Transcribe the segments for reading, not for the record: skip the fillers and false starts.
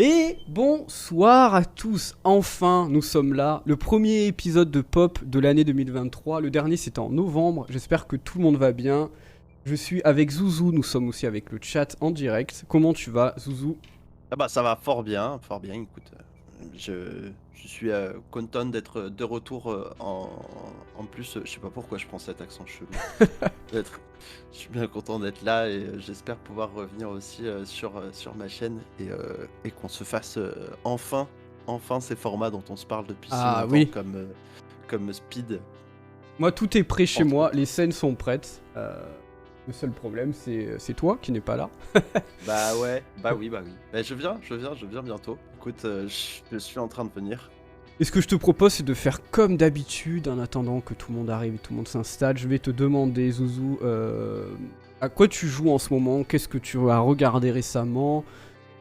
Et bonsoir à tous, enfin nous sommes là, le premier épisode de Pop de l'année 2023, le dernier c'était en novembre, j'espère que tout le monde va bien. Je suis avec Zouzou, nous sommes aussi avec le chat en direct. Comment tu vas Zouzou? Ah bah ça va fort bien, fort bien. Écoute, je suis content d'être de retour en plus. Je sais pas pourquoi je prends cet accent chelou. D'être, je suis bien content d'être là et j'espère pouvoir revenir aussi sur ma chaîne et qu'on se fasse enfin ces formats dont on se parle depuis si Ah longtemps oui, comme Speed moi tout est prêt chez entre moi, autres. les scènes sont prêtes. Le seul problème c'est toi qui n'es pas là. Bah ouais, bah oui, bah oui. Bah je viens bientôt. Écoute, je suis en train de venir. Et ce que je te propose, c'est de faire comme d'habitude, en attendant que tout le monde arrive et tout le monde s'installe. Je vais te demander, Zouzou, à quoi tu joues en ce moment? Qu'est-ce que tu as regardé récemment?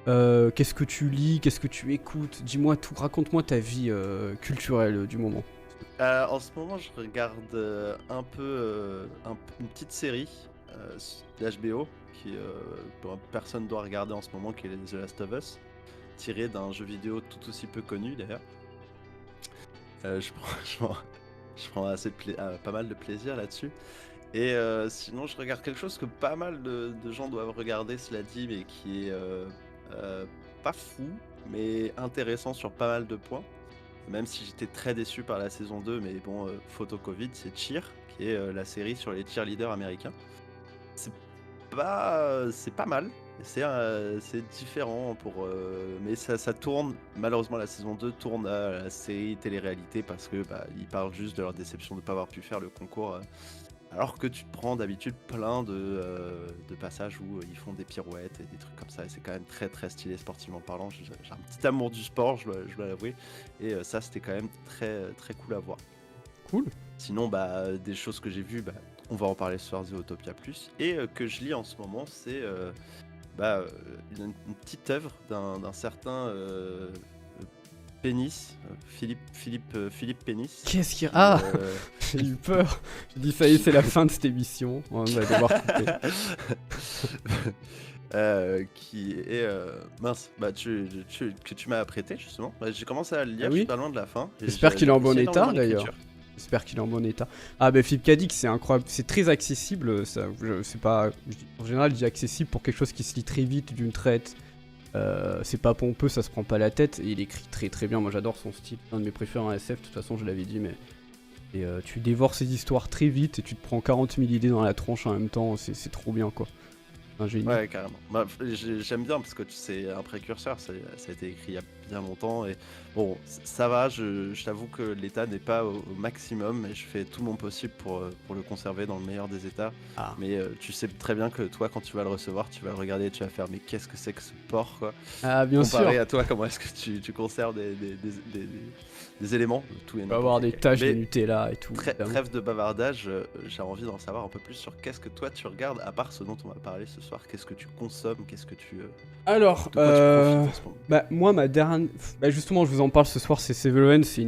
Qu'est-ce que tu lis? Qu'est-ce que tu écoutes? Dis-moi tout, raconte-moi ta vie culturelle du moment. En ce moment, je regarde un peu une petite série d'HBO qui personne doit regarder en ce moment, qui est The Last of Us, tiré d'un jeu vidéo tout aussi peu connu d'ailleurs. Je prends, je prends pas mal de plaisir là-dessus. Et sinon, je regarde quelque chose que pas mal de gens doivent regarder, cela dit, mais qui est euh, pas fou, mais intéressant sur pas mal de points. Même si j'étais très déçu par la saison 2, mais bon, photo Covid, c'est Cheer, qui est la série sur les cheerleaders américains. C'est c'est pas mal, c'est différent mais ça tourne, malheureusement la saison 2 tourne à la série télé-réalité parce que bah, ils parlent juste de leur déception de ne pas avoir pu faire le concours. Alors que tu te prends d'habitude plein de passages où ils font des pirouettes et des trucs comme ça, et c'est quand même très très stylé sportivement parlant. J'ai un petit amour du sport, je dois l'avouer, et ça c'était quand même très très cool à voir. Cool. Sinon, bah, des choses que j'ai vues, bah, on va en parler ce soir, The Utopia Plus, et que je lis en ce moment, c'est bah, une petite œuvre d'un certain Pénis, Philippe Pénis, Qu'est-ce qu'il y a? qui Ah j'ai eu peur. J'ai dit, ça y est, qui c'est la fin de cette émission. On va devoir couper. qui est mince, bah que tu m'as prêté justement. Bah, j'ai commencé à le Ah lire, je suis oui? pas loin de la fin et J'espère qu'il est en bon j'apprécie état énormément d'ailleurs. l'écriture. J'espère qu'il est en bon état. Ah bah Philippe Cadic, c'est incroyable, c'est très accessible, ça, c'est pas, en général je dis accessible pour quelque chose qui se lit très vite d'une traite. C'est pas pompeux, ça se prend pas la tête, et il écrit très très bien, moi j'adore son style, un de mes préférés en SF, de toute façon je l'avais dit, mais... Et tu dévores ces histoires très vite et tu te prends 40 000 idées dans la tronche en même temps, c'est trop bien quoi. Un génie. Ouais, carrément. Bah, j'aime bien parce que c'est un précurseur, ça a été écrit il y a bien longtemps et bon, ça va, je t'avoue que l'état n'est pas au maximum, mais je fais tout mon possible pour le conserver dans le meilleur des états. Ah, Mais tu sais très bien que toi, quand tu vas le recevoir, tu vas le regarder et tu vas faire, mais qu'est-ce que c'est que ce porc, quoi. ah bien sûr, Comparé à toi, comment est-ce que tu conserves des éléments, tout et on peut n'importe avoir des lesquels. taches de Mais Nutella et tout, évidemment. trêve de bavardage, j'ai envie d'en savoir un peu plus sur qu'est-ce que toi tu regardes, à part ce dont on va parler ce soir. Qu'est-ce que tu consommes, Alors, de quoi tu profites en ce moment? bah moi ma dernière... Bah justement je vous en parle ce soir, c'est Severance, c'est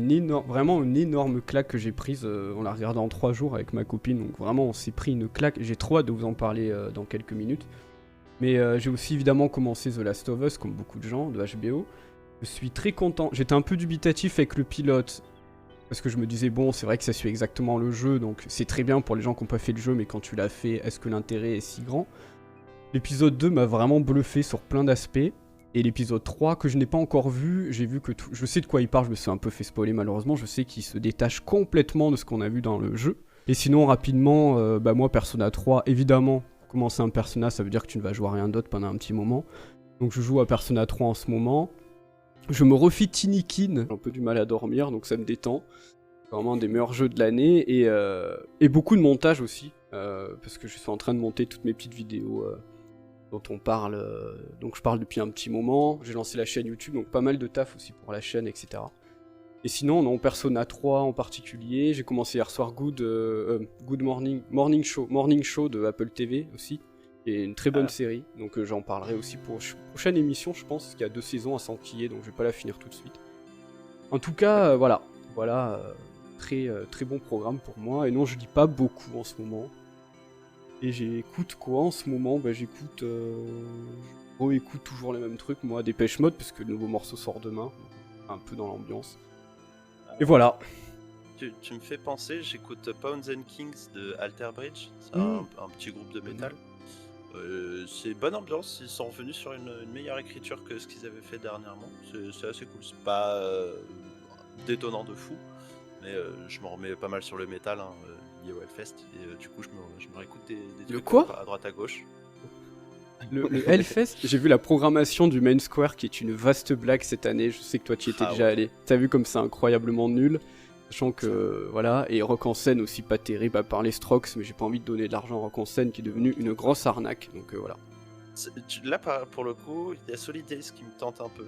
vraiment une énorme claque que j'ai prise, on l'a regardé en 3 jours avec ma copine, donc vraiment on s'est pris une claque, j'ai trop hâte de vous en parler dans quelques minutes. Mais j'ai aussi évidemment commencé The Last of Us, comme beaucoup de gens, de HBO. Je suis très content, j'étais un peu dubitatif avec le pilote, parce que je me disais bon c'est vrai que ça suit exactement le jeu, donc c'est très bien pour les gens qui n'ont pas fait le jeu, mais quand tu l'as fait, est-ce que l'intérêt est si grand? L'épisode 2 m'a vraiment bluffé sur plein d'aspects. Et l'épisode 3 que je n'ai pas encore vu, j'ai vu que tout... Je sais de quoi il parle, je me suis un peu fait spoiler malheureusement, je sais qu'il se détache complètement de ce qu'on a vu dans le jeu. Et sinon rapidement, bah moi Persona 3, évidemment, commencer un Persona ça veut dire que tu ne vas jouer à rien d'autre pendant un petit moment. Donc je joue à Persona 3 en ce moment. Je me refais Tinikin, j'ai un peu du mal à dormir donc ça me détend. C'est vraiment un des meilleurs jeux de l'année et beaucoup de montage aussi, parce que je suis en train de monter toutes mes petites vidéos dont on parle, donc je parle depuis un petit moment, j'ai lancé la chaîne YouTube, donc pas mal de taf aussi pour la chaîne, etc. Et sinon, non, Persona 3 en particulier, j'ai commencé hier soir Good Morning Show de Apple TV aussi, et une très bonne Ah, série, donc j'en parlerai aussi pour prochaine émission, je pense, qu'il y a 2 saisons à s'enquiller, donc je vais pas la finir tout de suite. En tout cas, voilà, très bon programme pour moi, et non, je lis pas beaucoup en ce moment. Et j'écoute quoi en ce moment? Bah j'écoute... réécoute toujours les mêmes trucs, moi, Dépêche Mode, parce que le nouveau morceau sort demain, un peu dans l'ambiance. Et voilà. Tu me fais penser, j'écoute Pounds and Kings de Alter Bridge, c'est Mmh. un petit groupe de métal. C'est bonne ambiance, ils sont revenus sur une meilleure écriture que ce qu'ils avaient fait dernièrement. C'est assez cool, c'est pas détonnant de fou, mais je me remets pas mal sur le métal hein, lié au Hellfest, et du coup je me réécoute des Le trucs quoi? à droite à gauche. Le Hellfest, j'ai vu la programmation du Main Square qui est une vaste blague cette année. Je sais que toi tu y étais Ah déjà ouais. allé. T'as vu comme c'est incroyablement nul. Sachant que voilà, et Rock en scène aussi pas terrible à part les Strokes, mais j'ai pas envie de donner de l'argent à Rock en scène qui est devenu une grosse arnaque. Donc voilà. Là pour le coup, il y a Solid Days qui me tente un peu.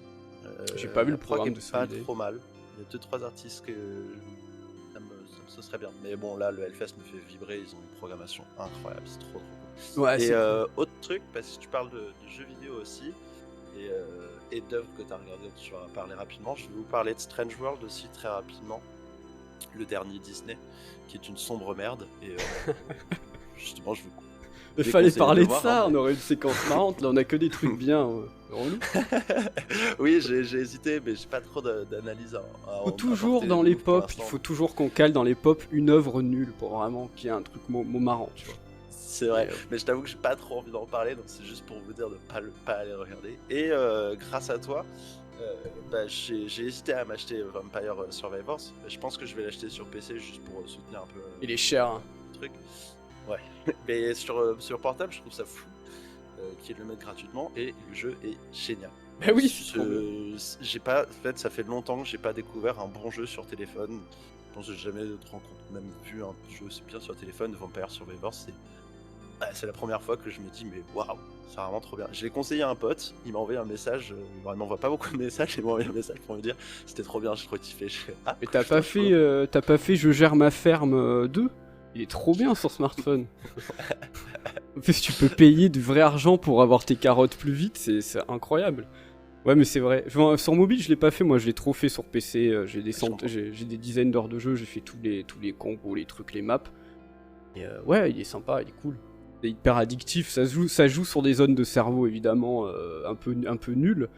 J'ai pas vu La le prog programme est de pas Soliday. trop mal. Il y a 2-3 artistes que ce serait bien. Mais bon, là, le Hellfest me fait vibrer. Ils ont une programmation incroyable. C'est trop cool. Ouais, Et c'est cool. autre truc, parce que tu parles de jeux vidéo aussi, et d'œuvres que tu as regardées, tu vas parler rapidement. Je vais vous parler de Strange World aussi très rapidement. Le dernier Disney, qui est une sombre merde. Et justement, je vous Il fallait déconseille de parler le de voir. ça, Hein, on aurait une séquence marrante. Là, on a que des trucs bien. Relou. Oui, j'ai hésité, mais j'ai pas trop d'analyse à Faut toujours apporter dans de les ouf pour pop, il l'instant. faut toujours qu'on cale dans les pop une œuvre nulle pour vraiment qu'il y ait un truc marrant, tu vois. C'est vrai, Et, mais je t'avoue que j'ai pas trop envie d'en parler, donc c'est juste pour vous dire de pas aller regarder. Et grâce à toi, j'ai hésité à m'acheter Vampire Survivors. Je pense que je vais l'acheter sur PC juste pour soutenir un peu il est cher, hein. le truc. Ouais, mais sur portable, je trouve ça fou qu'ils le mettent gratuitement et le jeu est génial. Bah oui, c'est trop bien. J'ai pas, en fait, ça fait longtemps que j'ai pas découvert un bon jeu sur téléphone. Je pense que j'ai jamais même vu un jeu aussi bien sur téléphone. Vampire Survivors, c'est la première fois que je me dis, mais waouh, c'est vraiment trop bien. Je l'ai conseillé à un pote, il m'a envoyé un message. Il m'envoie pas beaucoup de messages, il m'a envoyé un message pour me dire c'était trop bien, j'ai trop kiffé. Je fais, ah, Mais putain, chaud. t'as pas fait Je gère ma ferme 2? Il est trop bien sur smartphone. En fait, tu peux payer du vrai argent pour avoir tes carottes plus vite, c'est incroyable. Ouais, mais c'est vrai. Enfin, sur mobile, je l'ai pas fait, moi je l'ai trop fait sur PC. Je comprends. J'ai des dizaines d'heures de jeu, j'ai fait tous les combos, les trucs, les maps. Et ouais, il est sympa, il est cool. C'est hyper addictif, ça joue sur des zones de cerveau évidemment un peu nulles.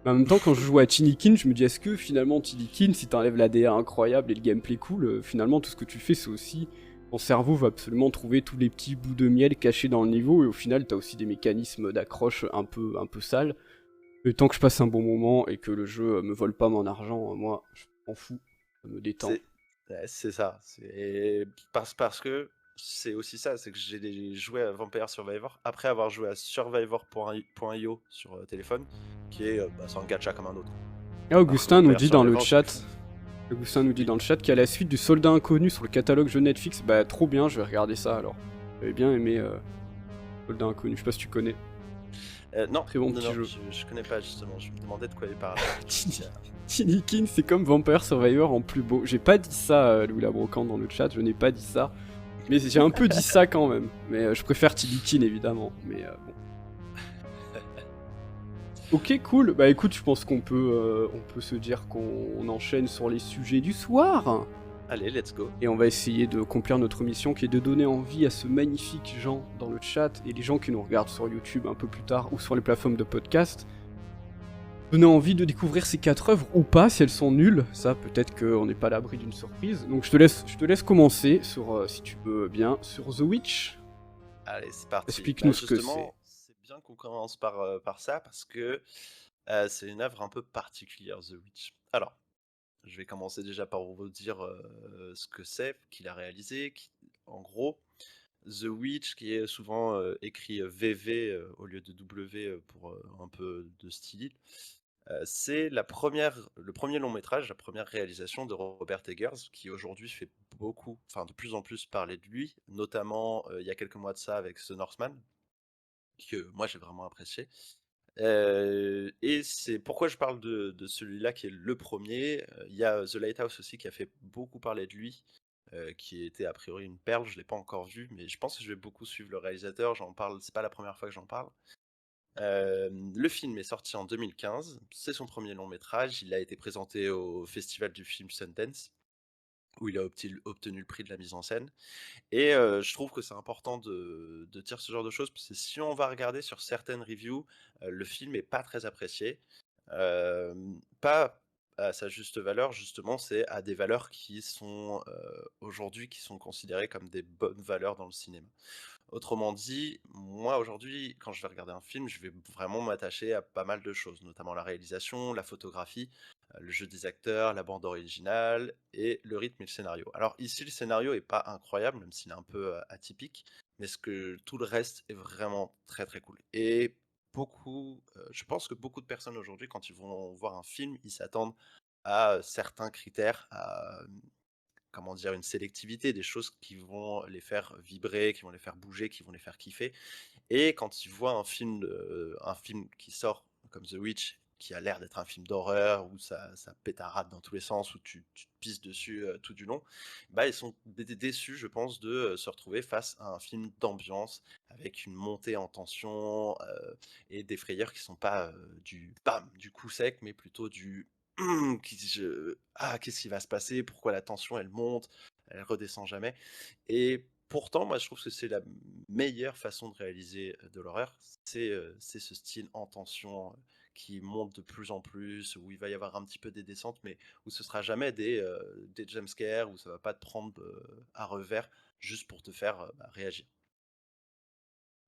Mais en même temps, quand je joue à Tinikin, je me dis est-ce que finalement Tinikin, si t'enlèves la DA incroyable et le gameplay cool, finalement tout ce que tu fais c'est aussi. Ton cerveau va absolument trouver tous les petits bouts de miel cachés dans le niveau et au final t'as aussi des mécanismes d'accroche un peu sales. Et tant que je passe un bon moment et que le jeu me vole pas mon argent, moi je m'en fous, ça me détend. C'est ça. Parce que c'est aussi ça, c'est que j'ai joué à Vampire Survivor après avoir joué à Survivor.io sur téléphone, qui est c'est un gacha comme un autre. Et Augustin nous dit dans le Survivor, chat. Augustin nous dit Oui. dans le chat qu'il y a la suite du Soldat Inconnu sur le catalogue jeu Netflix. Bah trop bien, je vais regarder ça alors. J'avais bien aimé Soldat Inconnu, je sais pas si tu connais. Non, Très bon petit non, jeu. je connais pas justement. Je me demandais de quoi il parlait. Tinikin, c'est comme Vampire Survivor en plus beau. J'ai pas dit ça, Louis Labrocante, dans le chat, je n'ai pas dit ça. Mais j'ai un peu dit ça quand même. Mais je préfère Tinikin évidemment. Mais bon. Ok, cool. Bah écoute, je pense qu'on peut se dire qu'on enchaîne sur les sujets du soir. Allez, let's go. Et on va essayer de accomplir notre mission qui est de donner envie à ce magnifique gens dans le chat et les gens qui nous regardent sur YouTube un peu plus tard ou sur les plateformes de podcast. Donner envie de découvrir ces 4 œuvres ou pas si elles sont nulles. Ça, peut-être qu'on n'est pas à l'abri d'une surprise. Donc je te laisse commencer sur, si tu veux bien, sur The Witch. Allez, c'est parti. Explique-nous ce que c'est. Justement, c'est bien qu'on commence par ça parce que c'est une œuvre un peu particulière, The Witch. Alors, je vais commencer déjà par vous dire ce que c'est qu'il a réalisé. En gros, The Witch, qui est souvent écrit VV au lieu de W pour un peu de style, c'est le premier long métrage, la première réalisation de Robert Eggers, qui aujourd'hui fait de plus en plus parler de lui, notamment il y a quelques mois de ça avec The Northman, que moi j'ai vraiment apprécié. Et c'est pourquoi je parle de celui-là qui est le premier. Il y a The Lighthouse aussi qui a fait beaucoup parler de lui, qui était a priori une perle. Je l'ai pas encore vu, mais je pense que je vais beaucoup suivre le réalisateur. J'en parle, c'est pas la première fois que j'en parle. Le film est sorti en 2015. C'est son premier long métrage. Il a été présenté au festival du film Sundance, où il a obtenu le prix de la mise en scène. Et je trouve que c'est important de dire ce genre de choses, parce que si on va regarder sur certaines reviews, le film est pas très apprécié. Pas à sa juste valeur, justement, c'est à des valeurs qui sont, aujourd'hui, qui sont considérées comme des bonnes valeurs dans le cinéma. Autrement dit, moi aujourd'hui, quand je vais regarder un film, je vais vraiment m'attacher à pas mal de choses, notamment la réalisation, la photographie, le jeu des acteurs, la bande originale et le rythme et le scénario. Alors ici, le scénario est pas incroyable, même s'il est un peu atypique, mais tout le reste est vraiment très très cool. Et je pense que beaucoup de personnes aujourd'hui, quand ils vont voir un film, ils s'attendent à certains critères, à comment dire, une sélectivité, des choses qui vont les faire vibrer, qui vont les faire bouger, qui vont les faire kiffer. Et quand ils voient un film qui sort comme The Witch, qui a l'air d'être un film d'horreur, où ça pétarade dans tous les sens, où tu te pisses dessus tout du long, bah ils sont déçus, je pense, de se retrouver face à un film d'ambiance, avec une montée en tension, et des frayeurs qui sont pas du bam, du coup sec, mais plutôt du qu'est-ce qui va se passer? Pourquoi la tension elle monte, elle redescend jamais? Et pourtant, moi, je trouve que c'est la meilleure façon de réaliser de l'horreur. C'est ce style en tension qui monte de plus en plus, où il va y avoir un petit peu des descentes, mais où ce sera jamais des jumpscares, où ça va pas te prendre à revers juste pour te faire réagir.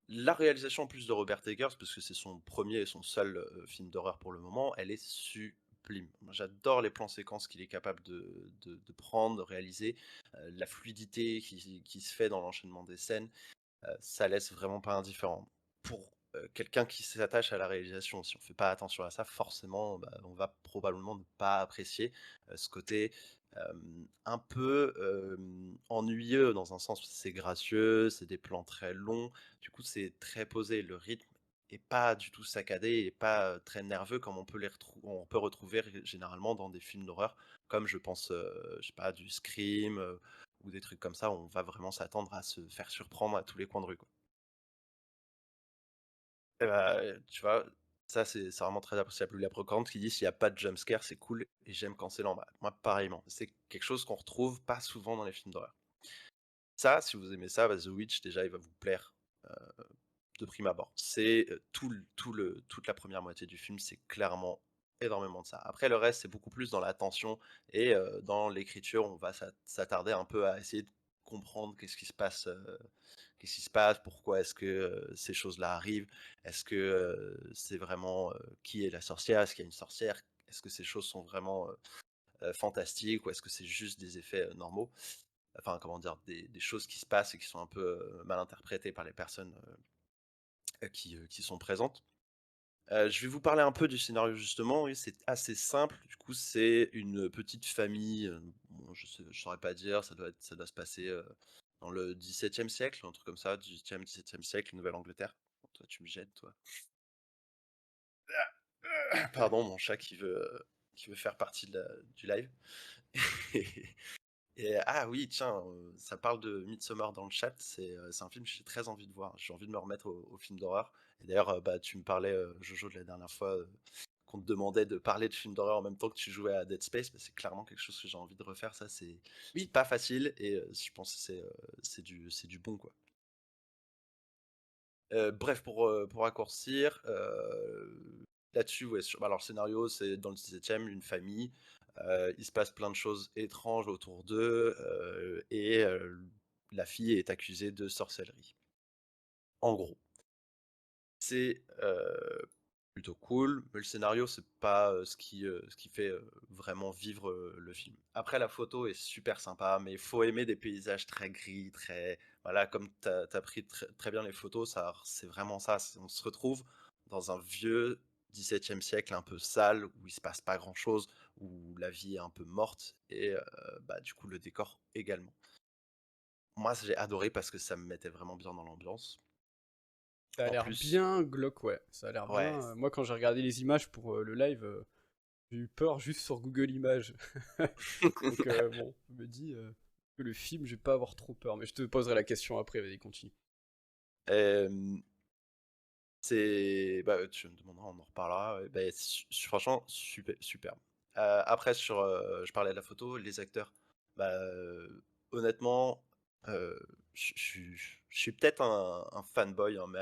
La réalisation en plus de Robert Eggers, parce que c'est son premier et son seul film d'horreur pour le moment, elle est sublime. Moi, j'adore les plans séquences qu'il est capable de prendre, de réaliser, la fluidité qui se fait dans l'enchaînement des scènes, ça laisse vraiment pas indifférent. Pour quelqu'un qui s'attache à la réalisation, si on fait pas attention à ça, forcément, bah, on va probablement ne pas apprécier ce côté un peu ennuyeux, dans un sens où c'est gracieux, c'est des plans très longs, du coup c'est très posé, le rythme est pas du tout saccadé et pas très nerveux comme on peut retrouver généralement dans des films d'horreur, comme je pense, je sais pas, du Scream, ou des trucs comme ça, où on va vraiment s'attendre à se faire surprendre à tous les coins de rue, quoi. Et bah, tu vois, ça c'est vraiment très appréciable. La brocante qui dit: «S'il y a pas de jumpscare, c'est cool et j'aime quand c'est lent». Bah, moi pareillement, c'est quelque chose qu'on retrouve pas souvent dans les films d'horreur. Ça, si vous aimez ça, bah, The Witch déjà il va vous plaire, heu, de prime abord. C'est, toute la première moitié du film, c'est clairement énormément de ça. Après le reste, c'est beaucoup plus dans la tension et dans l'écriture, on va s'attarder un peu à essayer de comprendre qu'est-ce qui se passe, pourquoi est-ce que, ces choses-là arrivent? Est-ce que, c'est vraiment, qui est la sorcière? Est-ce qu'il y a une sorcière? Est-ce que ces choses sont vraiment, fantastiques ou est-ce que c'est juste des effets, normaux? Enfin, comment dire? Des choses qui se passent et qui sont un peu, mal interprétées par les personnes, qui sont présentes. Je vais vous parler un peu du scénario justement, oui, c'est assez simple. Du coup, c'est une petite famille, bon, je saurais pas dire, ça doit se passer, dans le XVIIe siècle, un truc comme ça, 18e, XVIIe siècle, Nouvelle-Angleterre. Bon, toi, tu me gênes, toi. Pardon, mon chat qui veut faire partie du live. Et ah oui, tiens, ça parle de Midsommar dans le chat, c'est un film que j'ai très envie de voir. J'ai envie de me remettre au film d'horreur. Et d'ailleurs, bah, tu me parlais, Jojo, de la dernière fois, qu'on te demandait de parler de films d'horreur en même temps que tu jouais à Dead Space. Bah, c'est clairement quelque chose que j'ai envie de refaire. Ça, c'est Oui. pas facile et je pense que c'est du bon, quoi. Bref, pour raccourcir, là-dessus, ouais, alors le scénario, c'est dans le 17e, une famille, il se passe plein de choses étranges autour d'eux, et la fille est accusée de sorcellerie. En gros, c'est, plutôt cool, mais le scénario, c'est pas, ce qui fait, vraiment vivre, le film. Après la photo est super sympa, mais il faut aimer des paysages très gris, très voilà, comme tu as pris très bien les photos, ça c'est vraiment ça, on se retrouve dans un vieux 17e siècle un peu sale, où il se passe pas grand-chose, où la vie est un peu morte et bah, du coup, le décor également. Moi, j'ai adoré parce que ça me mettait vraiment bien dans l'ambiance. Ça a En l'air plus bien glauque, ouais. Ça a l'air ouais, bien. Moi, quand j'ai regardé les images pour le live, j'ai eu peur juste sur Google Images. Donc, bon, je me dis que le film, je vais pas avoir trop peur. Mais je te poserai la question après, vas-y, continue. hem bah, tu me demanderas, on en reparlera, ouais, beh, franchement superbe. Après je parlais de la photo, les acteurs, honnêtement, je suis peut-être un fanboy, hein, mais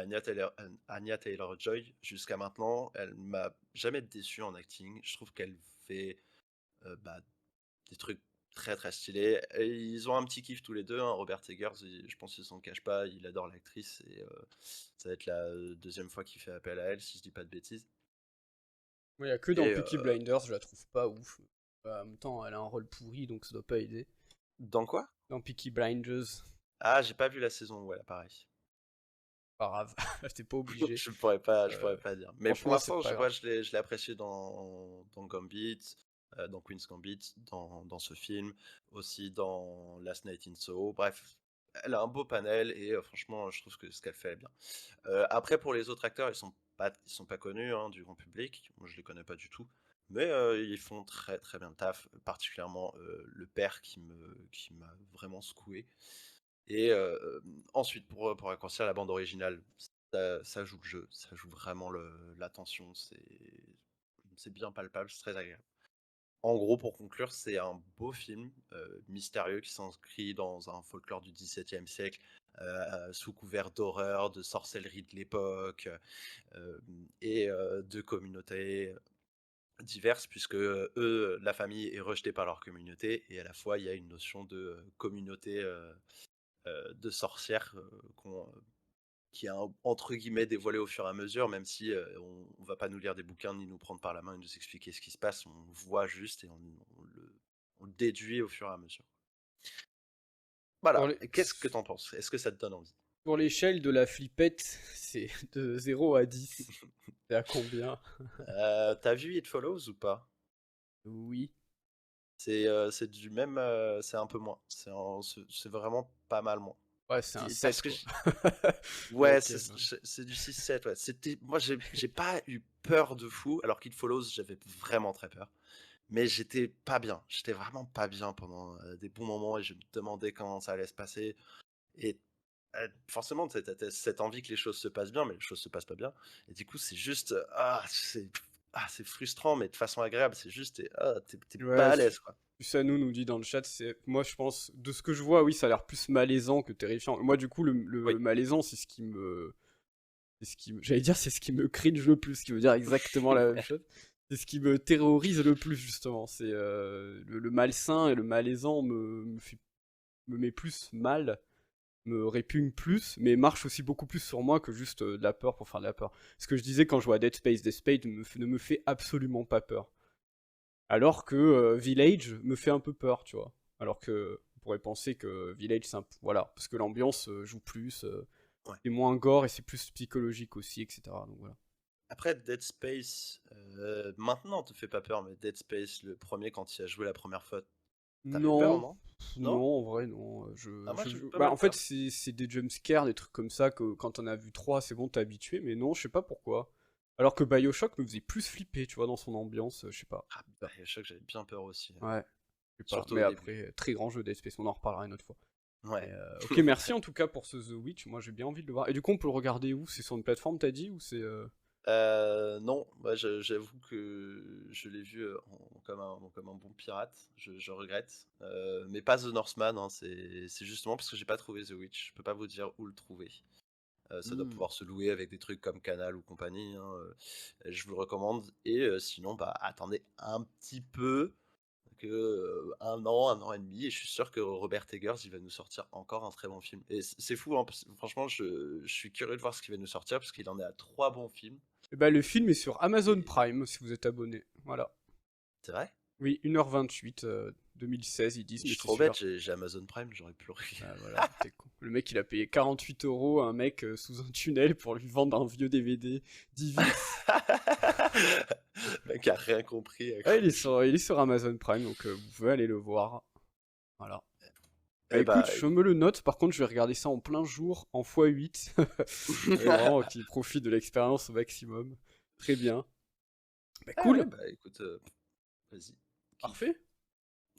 Anya Taylor-Joy, jusqu'à maintenant, elle m'a jamais déçu en acting. Je trouve qu'elle fait bah, des trucs très très stylés. Et ils ont un petit kiff tous les deux, hein. Robert Eggers, je pense qu'il s'en cache pas, il adore l'actrice et ça va être la deuxième fois qu'il fait appel à elle, si je dis pas de bêtises. Il y a que dans Et Peaky Blinders, je la trouve pas ouf. En même temps, elle a un rôle pourri, donc ça doit pas aider. dans quoi? Dans Peaky Blinders, Ah, j'ai pas vu la saison où elle apparaît. pas grave, t'es pas obligé. Je pourrais pas dire. Mais pour Franchement, c'est l'instant, pas vois, grave. je l'ai apprécié dans Gambit, dans Queen's Gambit, dans ce film, aussi dans Last Night in Soho. Bref, elle a un beau panel et franchement, je trouve que ce qu'elle fait est bien. Après, pour les autres acteurs, ils sont pas connus, hein, du grand public. Moi, je les connais pas du tout. Mais ils font très très bien le taf, particulièrement le père qui m'a vraiment secoué. Et ensuite, pour raccourcir la bande originale, ça joue le jeu, ça joue vraiment l'attention, c'est bien palpable, c'est très agréable. En gros, pour conclure, c'est un beau film mystérieux qui s'inscrit dans un folklore du XVIIe siècle, sous couvert d'horreur, de sorcellerie de l'époque et de communautés diverses, puisque eux, la famille est rejetée par leur communauté, et à la fois il y a une notion de communauté de sorcières qui est entre guillemets dévoilée au fur et à mesure, même si on va pas nous lire des bouquins ni nous prendre par la main et nous expliquer ce qui se passe, on voit juste et on le déduit au fur et à mesure. Pour Voilà, les- et qu'est-ce que t'en penses? Est-ce que ça te donne envie? Pour l'échelle de la flippette, c'est de 0 à 10. C'est à combien? T'as vu It Follows ou pas? Oui. C'est du même, c'est un peu moins. C'est vraiment pas mal moins. Ouais, c'est un Parce 7, que quoi. Mais ouais, ok, ouais. c'est du 6-7, ouais. Moi, j'ai pas eu peur de fou, alors qu'It Follows, j'avais vraiment très peur. Mais j'étais pas bien. J'étais vraiment pas bien pendant des bons moments et je me demandais comment ça allait se passer. Et forcément, t'as cette envie que les choses se passent bien, mais les choses se passent pas bien. Et du coup, c'est juste, c'est frustrant, mais de façon agréable. C'est juste, t'es pas Ouais, à l'aise, quoi. Sanou nous dit dans le chat, moi je pense, de ce que je vois, oui, ça a l'air plus malaisant que terrifiant. Moi, du coup, Oui. le malaisant, j'allais dire, c'est ce qui me cringe le plus, ce qui veut dire exactement la même chose. C'est ce qui me terrorise le plus, justement. C'est le malsain et le malaisant me met plus mal, me répugne plus, mais marche aussi beaucoup plus sur moi que juste de la peur pour faire de la peur. Ce que je disais quand je vois Dead Space ne me fait absolument pas peur. Alors que Village me fait un peu peur, tu vois. Alors que on pourrait penser que Village, voilà, parce que l'ambiance joue plus, Ouais. c'est moins gore et c'est plus psychologique aussi, etc. Donc voilà. Après, Dead Space, maintenant, te fait pas peur, mais Dead Space, le premier, quand il a joué la première fois, t'avais peur, Non, non? non, Non? en vrai, non. Ah, moi, j'ai eu pas Bah, mal en fait, peur. c'est des jumpscares, des trucs comme ça, que quand on a vu 3 c'est bon, t'es habitué, mais non, je sais pas pourquoi. Alors que Bioshock me faisait plus flipper, tu vois, dans son ambiance, je sais pas. Ah, Bioshock, j'avais bien peur aussi. Ouais, je sais pas. Surtout Mais au début. après, très grand jeu d'espèce, on en reparlera une autre fois. Ouais. Mais, ok, merci en tout cas pour ce The Witch, moi j'ai bien envie de le voir. Et du coup, on peut le regarder où? C'est sur une plateforme, t'as dit, ou c'est... Non, moi, j'avoue que je l'ai vu comme un bon pirate, je regrette. Mais pas The Northman, hein, c'est justement parce que j'ai pas trouvé The Witch. Je peux pas vous dire où le trouver. Ça doit pouvoir se louer avec des trucs comme Canal ou compagnie, hein, je vous le recommande. Et sinon, bah, attendez un petit peu, que un an et demi, et je suis sûr que Robert Eggers, il va nous sortir encore un très bon film. Et c'est fou, hein, franchement, je suis curieux de voir ce qu'il va nous sortir, parce qu'il en est à 3 bons films. Eh ben, le film est sur Amazon Et Prime, si vous êtes abonné. Voilà. c'est vrai? Oui, 1h28, 2016, ils Je disent, mais suis c'est trop bête, sûr. j'ai Amazon Prime, j'aurais pu le Ah, voilà, t'es con. Le mec, il a payé 48 € à un mec sous un tunnel pour lui vendre un vieux DVD Divis. Le mec a rien compris. Ah, il est sur Amazon Prime, donc vous pouvez aller le voir. Voilà. Bah Eh écoute, bah, je me le note, par contre je vais regarder ça en plein jour, en x8. Vraiment, qu'il profite de l'expérience au maximum. Très bien. Bah ah, cool, bah écoute, vas-y, kiffe. parfait.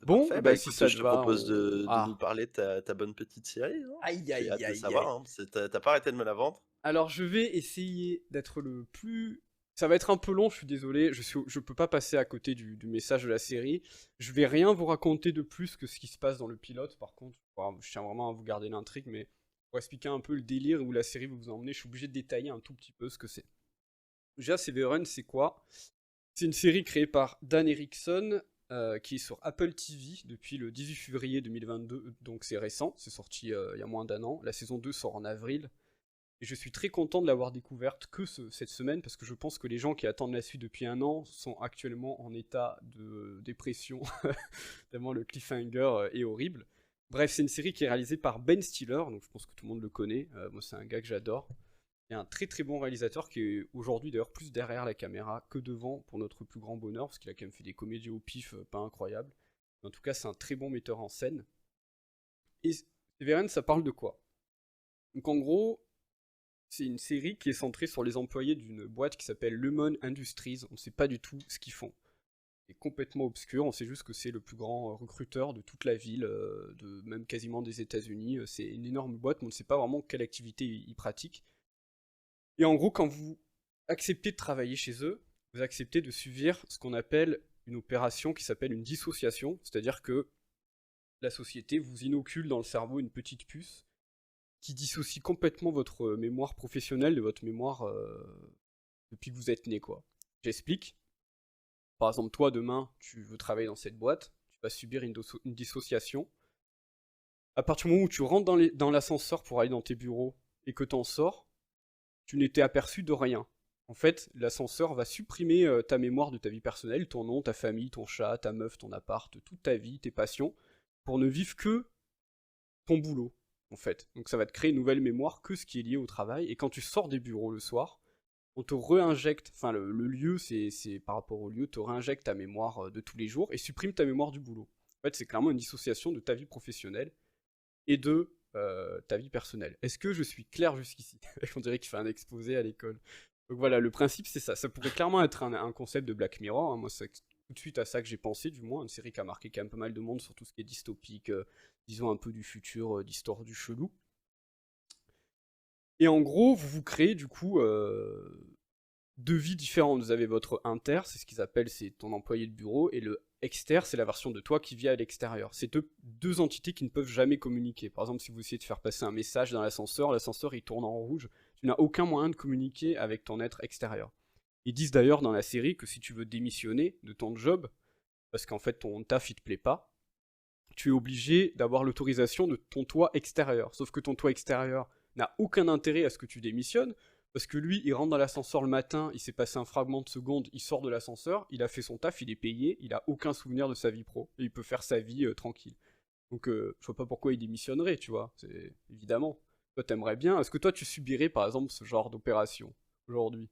Bon, Parfait, bah bah si écoute, ça te je te va, propose on... de nous Ah. parler de ta bonne petite série, hein. Aïe J'ai aïe hâte de aïe aïe. savoir, hein. T'as pas arrêté de me la vendre. Alors je vais essayer d'être le plus Ça va être un peu long, je suis désolé, je peux pas passer à côté du message de la série. Je vais rien vous raconter de plus que ce qui se passe dans le pilote, par contre. Je tiens vraiment à vous garder l'intrigue, mais pour expliquer un peu le délire où la série va vous emmener, je suis obligé de détailler un tout petit peu ce que c'est. Déjà, Severance, c'est quoi? C'est une série créée par Dan Erickson, qui est sur Apple TV depuis le 18 février 2022, donc c'est récent, c'est sorti il y a moins d'un an. La saison 2 sort en avril. Et je suis très content de l'avoir découverte cette semaine, parce que je pense que les gens qui attendent la suite depuis un an sont actuellement en état de dépression, tellement le cliffhanger est horrible. Bref, c'est une série qui est réalisée par Ben Stiller, donc je pense que tout le monde le connaît. Moi, c'est un gars que j'adore. Et un très très bon réalisateur qui est aujourd'hui d'ailleurs plus derrière la caméra que devant, pour notre plus grand bonheur, parce qu'il a quand même fait des comédies au pif pas incroyables. Mais en tout cas, c'est un très bon metteur en scène. Et Severance, ça parle de quoi? Donc en gros, c'est une série qui est centrée sur les employés d'une boîte qui s'appelle Lemon Industries. On ne sait pas du tout ce qu'ils font. C'est complètement obscur, on sait juste que c'est le plus grand recruteur de toute la ville, de même quasiment des États-Unis. C'est une énorme boîte, mais on ne sait pas vraiment quelle activité ils pratiquent. Et en gros, quand vous acceptez de travailler chez eux, vous acceptez de subir ce qu'on appelle une opération qui s'appelle une dissociation, c'est-à-dire que la société vous inocule dans le cerveau une petite puce qui dissocie complètement votre mémoire professionnelle de votre mémoire depuis que vous êtes né, quoi. J'explique. Par exemple, toi, demain, tu veux travailler dans cette boîte, tu vas subir une dissociation. À partir du moment où tu rentres dans l'ascenseur pour aller dans tes bureaux et que t'en sors, tu n'étais aperçu de rien. En fait, l'ascenseur va supprimer ta mémoire de ta vie personnelle, ton nom, ta famille, ton chat, ta meuf, ton appart, toute ta vie, tes passions, pour ne vivre que ton boulot, en fait. Donc ça va te créer une nouvelle mémoire que ce qui est lié au travail. Et quand tu sors des bureaux le soir, on te réinjecte, enfin le lieu, c'est par rapport au lieu, te réinjecte ta mémoire de tous les jours et supprime ta mémoire du boulot. En fait, c'est clairement une dissociation de ta vie professionnelle et de ta vie personnelle. Est-ce que je suis clair jusqu'ici? On dirait qu'il fait un exposé à l'école. Donc voilà, le principe c'est ça. Ça pourrait clairement être un concept de Black Mirror. Hein. Moi, c'est tout de suite à ça que j'ai pensé, du moins. Une série qui a marqué quand même pas mal de monde sur tout ce qui est dystopique, disons un peu du futur, d'histoire du chelou. Et en gros, vous vous créez du coup deux vies différentes. Vous avez votre inter, c'est ce qu'ils appellent, c'est ton employé de bureau, et le exter, c'est la version de toi qui vit à l'extérieur. C'est deux entités qui ne peuvent jamais communiquer. Par exemple, si vous essayez de faire passer un message dans l'ascenseur il tourne en rouge. Tu n'as aucun moyen de communiquer avec ton être extérieur. Ils disent d'ailleurs dans la série que si tu veux démissionner de ton job, parce qu'en fait ton taf il te plaît pas, tu es obligé d'avoir l'autorisation de ton toit extérieur. Sauf que ton toit extérieur n'a aucun intérêt à ce que tu démissionnes, parce que lui, il rentre dans l'ascenseur le matin, il s'est passé un fragment de seconde, il sort de l'ascenseur, il a fait son taf, il est payé, il a aucun souvenir de sa vie pro, et il peut faire sa vie tranquille. Donc je vois pas pourquoi il démissionnerait, tu vois, c'est évidemment. Toi t'aimerais bien, est-ce que toi tu subirais par exemple ce genre d'opération, aujourd'hui?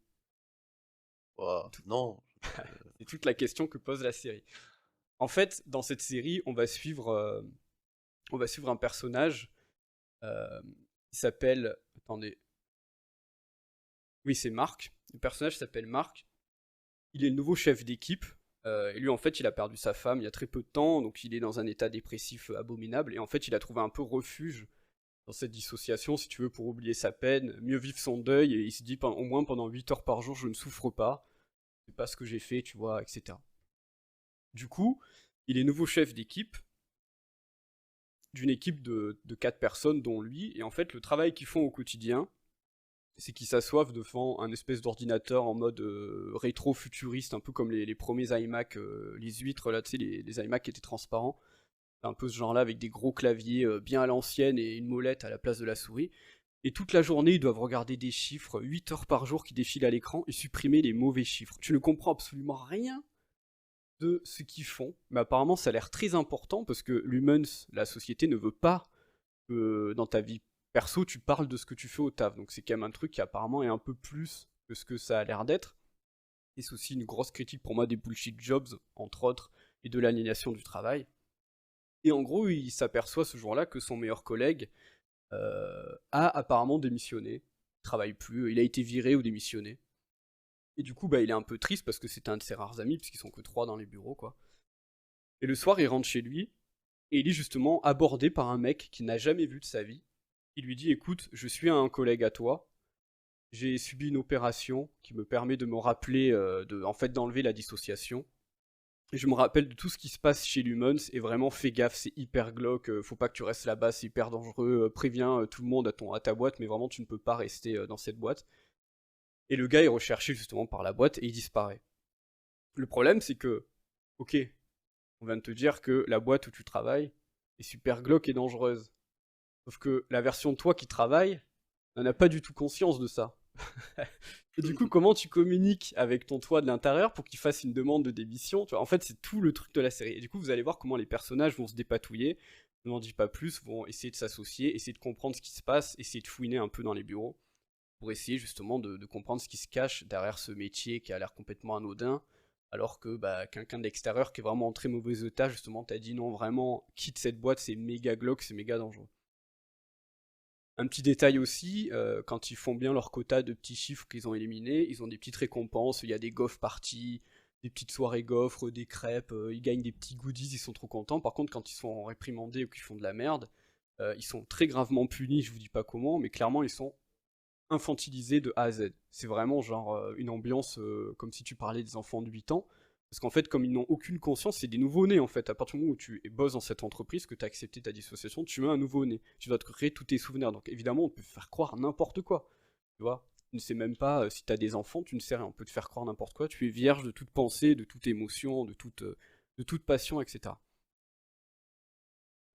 Non. C'est toute la question que pose la série. En fait, dans cette série, on va suivre un personnage qui s'appelle... Attendez. Oui, c'est Marc. Le personnage s'appelle Marc. Il est le nouveau chef d'équipe. Et lui, en fait, il a perdu sa femme il y a très peu de temps, donc il est dans un état dépressif abominable. Et en fait, il a trouvé un peu refuge dans cette dissociation, si tu veux, pour oublier sa peine, mieux vivre son deuil. Et il se dit, au moins pendant 8 heures par jour, je ne souffre pas. C'est pas ce que j'ai fait, tu vois, etc. Du coup, il est nouveau chef d'équipe, d'une équipe de 4 personnes, dont lui. Et en fait, le travail qu'ils font au quotidien, c'est qu'ils s'assoivent devant un espèce d'ordinateur en mode rétro-futuriste, un peu comme les premiers iMac, les huîtres, là, tu sais, les iMac qui étaient transparents. C'est un peu ce genre-là, avec des gros claviers bien à l'ancienne et une molette à la place de la souris. Et toute la journée, ils doivent regarder des chiffres, 8 heures par jour qui défilent à l'écran, et supprimer les mauvais chiffres. Tu ne comprends absolument rien de ce qu'ils font, mais apparemment ça a l'air très important, parce que l'Humans, la société, ne veut pas que dans ta vie perso, tu parles de ce que tu fais au taf. Donc c'est quand même un truc qui apparemment est un peu plus que ce que ça a l'air d'être. Et c'est aussi une grosse critique pour moi des bullshit jobs, entre autres, et de l'aliénation du travail. Et en gros, il s'aperçoit ce jour-là que son meilleur collègue a apparemment démissionné. Il travaille plus, il a été viré ou démissionné. Et du coup, bah, il est un peu triste parce que c'était un de ses rares amis, puisqu'ils sont que 3 dans les bureaux, quoi. Et le soir, il rentre chez lui, et il est justement abordé par un mec qu'il n'a jamais vu de sa vie. Il lui dit, écoute, je suis un collègue à toi, j'ai subi une opération qui me permet de me rappeler, en fait, d'enlever la dissociation. Et je me rappelle de tout ce qui se passe chez l'Humans, et vraiment fais gaffe, c'est hyper glauque, faut pas que tu restes là-bas, c'est hyper dangereux, préviens tout le monde à ta boîte, mais vraiment tu ne peux pas rester dans cette boîte. Et le gars est recherché justement par la boîte et il disparaît. Le problème c'est que, ok, on vient de te dire que la boîte où tu travailles est super glauque et dangereuse. Sauf que la version de toi qui travaille n'en a pas du tout conscience de ça. Et du coup, comment tu communiques avec ton toi de l'intérieur pour qu'il fasse une demande de démission? Tu vois, en fait, c'est tout le truc de la série. Et du coup, vous allez voir comment les personnages vont se dépatouiller. Je n'en dis pas plus, vont essayer de s'associer, essayer de comprendre ce qui se passe, essayer de fouiner un peu dans les bureaux pour essayer justement de comprendre ce qui se cache derrière ce métier qui a l'air complètement anodin. Alors que bah, quelqu'un d'extérieur qui est vraiment en très mauvais état, justement, t'a dit non, vraiment, quitte cette boîte, c'est méga glauque, c'est méga dangereux. Un petit détail aussi, quand ils font bien leur quota de petits chiffres qu'ils ont éliminés, ils ont des petites récompenses, il y a des gaufres parties, des petites soirées gaufres, des crêpes, ils gagnent des petits goodies, ils sont trop contents. Par contre, quand ils sont réprimandés ou qu'ils font de la merde, ils sont très gravement punis, je vous dis pas comment, mais clairement ils sont infantilisés de A à Z. C'est vraiment genre une ambiance comme si tu parlais des enfants de 8 ans. Parce qu'en fait, comme ils n'ont aucune conscience, c'est des nouveaux-nés en fait. À partir du moment où tu bosses dans cette entreprise, que tu as accepté ta dissociation, tu mets un nouveau-né. Tu dois te créer tous tes souvenirs. Donc évidemment, on peut faire croire n'importe quoi. Tu vois, tu ne sais même pas si tu as des enfants, tu ne sais rien. On peut te faire croire n'importe quoi. Tu es vierge de toute pensée, de toute émotion, de toute passion, etc.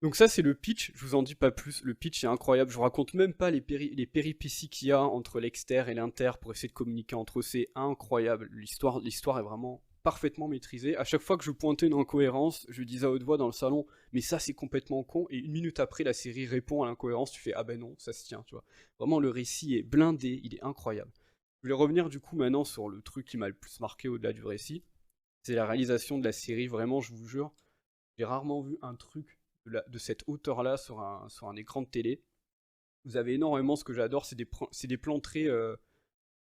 Donc ça c'est le pitch, je vous en dis pas plus, le pitch est incroyable, je vous raconte même pas les péripéties qu'il y a entre l'exter et l'inter pour essayer de communiquer entre eux, c'est incroyable, l'histoire est vraiment parfaitement maîtrisée. À chaque fois que je pointais une incohérence, je disais à haute voix dans le salon, mais ça c'est complètement con, et une minute après la série répond à l'incohérence, tu fais ah ben non, ça se tient, tu vois. Vraiment le récit est blindé, il est incroyable. Je vais revenir du coup maintenant sur le truc qui m'a le plus marqué au-delà du récit, c'est la réalisation de la série, vraiment je vous jure, j'ai rarement vu un truc de cette hauteur-là sur un écran de télé. Vous avez énormément, ce que j'adore, c'est des plans très, je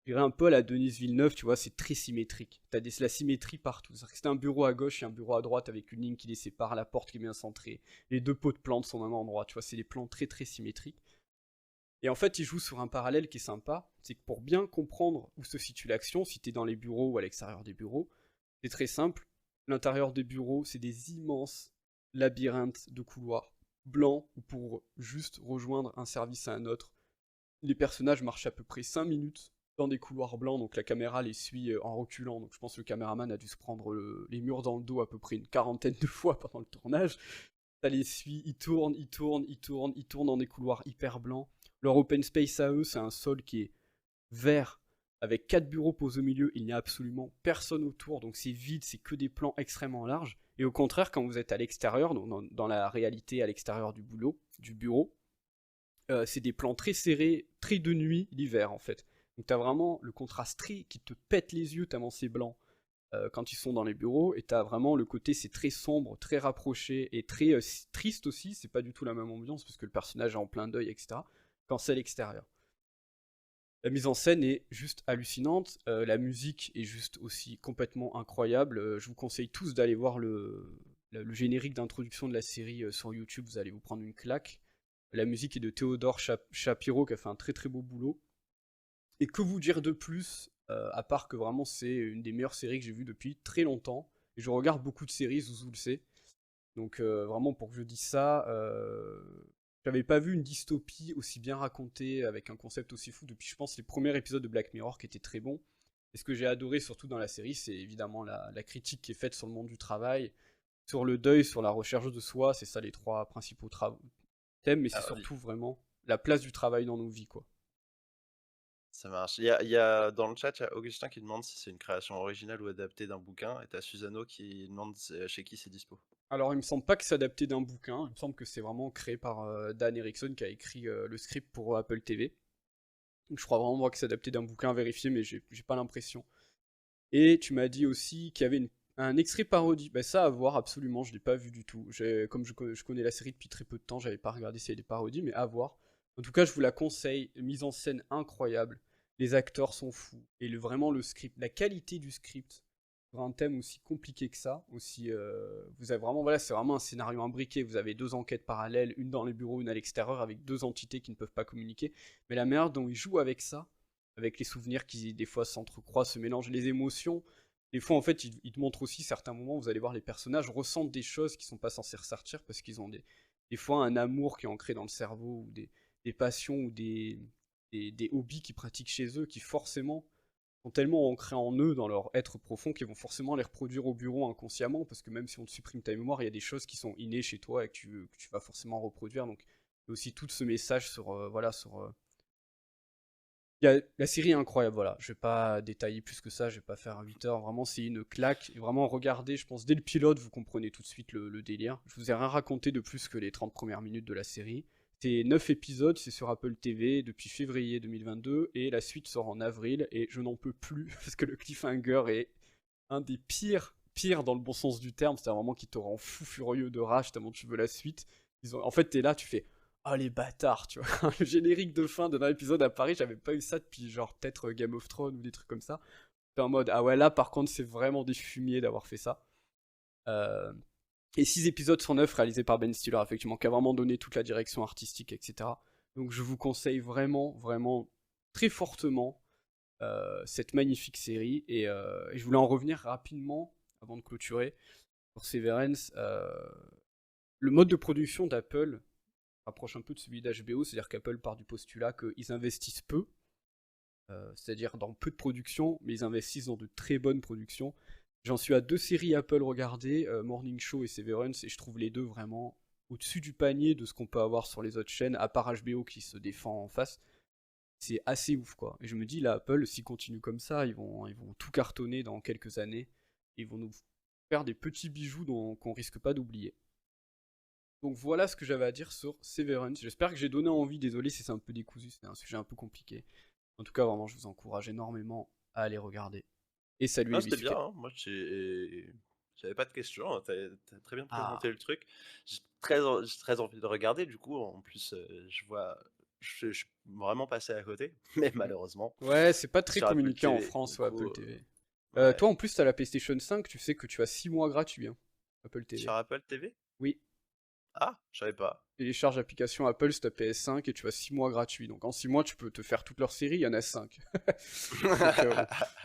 dirais un peu à la Denise Villeneuve, tu vois, c'est très symétrique. T'as la symétrie partout. C'est un bureau à gauche et un bureau à droite avec une ligne qui les sépare, la porte qui est bien centrée. Les deux pots de plantes sont au même endroit, tu vois, c'est des plans très très symétriques. Et en fait, il joue sur un parallèle qui est sympa, c'est que pour bien comprendre où se situe l'action, si t'es dans les bureaux ou à l'extérieur des bureaux, c'est très simple. L'intérieur des bureaux, c'est des immenses labyrinthes de couloirs blancs où pour juste rejoindre un service à un autre, les personnages marchent à peu près 5 minutes dans des couloirs blancs, donc la caméra les suit en reculant, donc je pense que le caméraman a dû se prendre les murs dans le dos à peu près une quarantaine de fois pendant le tournage. Ça les suit, ils tournent, ils tournent, ils tournent, ils tournent dans des couloirs hyper blancs. Leur open space à eux, c'est un sol qui est vert, avec 4 bureaux posés au milieu, il n'y a absolument personne autour, donc c'est vide, c'est que des plans extrêmement larges. Et au contraire, quand vous êtes à l'extérieur, donc dans la réalité à l'extérieur du bureau, c'est des plans très serrés, très de nuit, l'hiver en fait. Donc t'as vraiment le contraste très qui te pète les yeux tellement c'est blanc quand ils sont dans les bureaux, et t'as vraiment le côté c'est très sombre, très rapproché et très triste aussi, c'est pas du tout la même ambiance parce que le personnage est en plein deuil, etc. quand c'est à l'extérieur. La mise en scène est juste hallucinante, la musique est juste aussi complètement incroyable. Je vous conseille tous d'aller voir le générique d'introduction de la série sur YouTube, vous allez vous prendre une claque. La musique est de Théodore Shapiro qui a fait un très très beau boulot. Et que vous dire de plus, à part que vraiment c'est une des meilleures séries que j'ai vues depuis très longtemps. Et je regarde beaucoup de séries, Zouzou le sait. Donc vraiment pour que je dise ça, j'avais pas vu une dystopie aussi bien racontée avec un concept aussi fou depuis je pense les premiers épisodes de Black Mirror qui étaient très bons. Et ce que j'ai adoré surtout dans la série, c'est évidemment la critique qui est faite sur le monde du travail, sur le deuil, sur la recherche de soi, c'est ça les trois principaux thèmes, mais c'est Alors, surtout vraiment la place du travail dans nos vies, quoi. ça marche. Il y a dans le chat, il y a Augustin qui demande si c'est une création originale ou adaptée d'un bouquin, et t'as Susano qui demande chez qui c'est dispo. Alors, il me semble pas que c'est adapté d'un bouquin, il me semble que c'est vraiment créé par Dan Erickson qui a écrit le script pour Apple TV. Donc, je crois vraiment que c'est adapté d'un bouquin à vérifier, mais j'ai pas l'impression. Et tu m'as dit aussi qu'il y avait un extrait parodie. Ben ça à voir, absolument, je l'ai pas vu du tout. Comme je connais la série depuis très peu de temps, j'avais pas regardé s'il y avait des parodies, mais à voir. En tout cas, je vous la conseille, mise en scène incroyable, les acteurs sont fous, et vraiment le script, la qualité du script, pour un thème aussi compliqué que ça, aussi, vous avez vraiment, voilà, c'est vraiment un scénario imbriqué, vous avez deux enquêtes parallèles, une dans les bureaux, une à l'extérieur, avec deux entités qui ne peuvent pas communiquer, mais la manière dont ils jouent avec ça, avec les souvenirs qui des fois s'entrecroisent, se mélangent, les émotions. Des fois, en fait, ils te montrent aussi certains moments, vous allez voir, les personnages ressentent des choses qui sont pas censés ressortir parce qu'ils ont des fois un amour qui est ancré dans le cerveau ou des passions ou des hobbies qu'ils pratiquent chez eux qui forcément sont tellement ancrés en eux, dans leur être profond, qu'ils vont forcément les reproduire au bureau inconsciemment, parce que même si on te supprime ta mémoire, il y a des choses qui sont innées chez toi et que tu vas forcément reproduire. Donc, il y a aussi tout ce message sur, voilà, sur... La série est incroyable, voilà. Je vais pas détailler plus que ça, je vais pas faire 8 heures. Vraiment, c'est une claque. Et vraiment, regardez, je pense, dès le pilote, vous comprenez tout de suite le délire. Je vous ai rien raconté de plus que les 30 premières minutes de la série. C'est 9 épisodes, c'est sur Apple TV depuis février 2022 et la suite sort en avril et je n'en peux plus parce que le cliffhanger est un des pires dans le bon sens du terme, c'est vraiment qui te rend fou furieux de rage tellement tu veux la suite. En fait, t'es là, tu fais oh les bâtards, tu vois. Le générique de fin d'un épisode à Paris, j'avais pas eu ça depuis genre peut-être Game of Thrones ou des trucs comme ça. T'es en mode ah ouais, là par contre, c'est vraiment des fumiers d'avoir fait ça. Euh, et 6 épisodes sur 9 réalisés par Ben Stiller, effectivement, qui a vraiment donné toute la direction artistique, etc. Donc je vous conseille vraiment, vraiment, très fortement cette magnifique série. Et je voulais en revenir rapidement, avant de clôturer, pour Severance. Le mode de production d'Apple rapproche un peu de celui d'HBO, c'est-à-dire qu'Apple part du postulat qu'ils investissent peu, c'est-à-dire dans peu de production, mais ils investissent dans de très bonnes productions. J'en suis à 2 séries Apple regardées, Morning Show et Severance, et je trouve les deux vraiment au-dessus du panier de ce qu'on peut avoir sur les autres chaînes, à part HBO qui se défend en face. C'est assez ouf, quoi. Et je me dis, là, Apple, s'ils continuent comme ça, ils vont tout cartonner dans quelques années. Ils vont nous faire des petits bijoux qu'on risque pas d'oublier. Donc voilà ce que j'avais à dire sur Severance. J'espère que j'ai donné envie, désolé si c'est un peu décousu, c'est un sujet un peu compliqué. En tout cas, vraiment, je vous encourage énormément à aller regarder. Et salut Ah, les c'était bien, biscuits. hein. Moi, j'avais pas de questions, hein. T'as très bien Ah, présenté le truc. J'ai très envie de le regarder, du coup. En plus, je suis vraiment passé à côté, mais mm. malheureusement, Ouais, c'est pas très sur Apple communiqué en TV. France, Du ouais, coup, Apple TV. ouais. Toi, en plus, t'as la PlayStation 5, tu sais que tu as 6 mois gratuits, hein, Apple Sur TV. Apple TV? Oui, Ah, je savais pas. télécharge l'application Apple sur ta PS5 et tu as 6 mois gratuits. Donc en 6 mois, tu peux te faire toute leur série, il y en a 5. Donc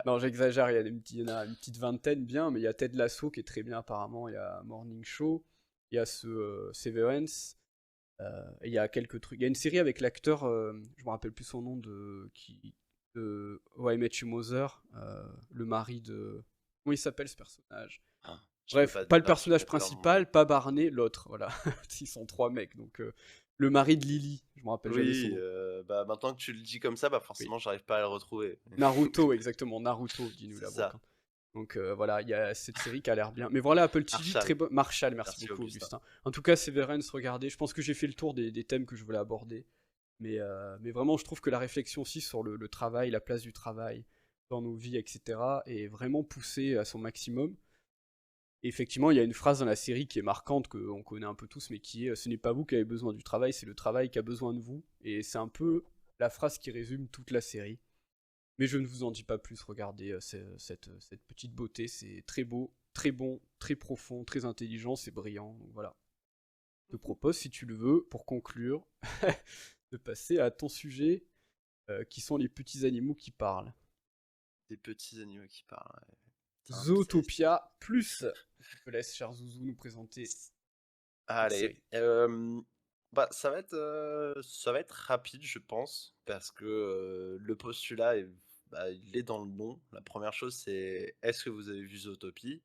non, j'exagère, il y en a une petite vingtaine bien, mais il y a Ted Lasso qui est très bien apparemment, il y a Morning Show, il y a ce Severance, et il y a quelques trucs. Il y a une série avec l'acteur, je me rappelle plus son nom, de How I Met Your Mother, le mari de... Comment il s'appelle ce personnage? Ah, Bref, pas le je peux personnage pas te dire le nom. principal, pas Barney, l'autre, voilà. Ils sont 3 mecs, donc le mari de Lily, je me rappelle jamais son Oui, nom. bah maintenant que tu le dis comme ça, bah Oui. forcément, j'arrive pas à le retrouver. Naruto, exactement, Naruto, dis-nous C'est la ça. brocante. Donc voilà, il y a cette série qui a l'air bien. Mais voilà, Apple TV, très Marshall. bon. Marshall, merci Merci, beaucoup, Augustin. Augustin. En tout cas, Severance, regardez. Je pense que j'ai fait le tour des thèmes que je voulais aborder. Mais vraiment, je trouve que la réflexion aussi sur le travail, la place du travail dans nos vies, etc., est vraiment poussée à son maximum. Et effectivement, il y a une phrase dans la série qui est marquante, qu'on connaît un peu tous, mais qui est ce n'est pas vous qui avez besoin du travail, c'est le travail qui a besoin de vous. Et c'est un peu la phrase qui résume toute la série. Mais je ne vous en dis pas plus, regardez cette petite beauté, c'est très beau, très bon, très profond, très intelligent, c'est brillant. Donc voilà. Je te propose, si tu le veux, pour conclure, de passer à ton sujet, qui sont les petits animaux qui parlent. Des petits animaux qui parlent. Ouais. Putain, Zootopia plus. Je te laisse, cher Zouzou, nous présenter cette Allez, série. bah, ça va être rapide, je pense, parce que le postulat bah, il est dans le nom. La première chose, c'est est-ce que vous avez vu Zootopie?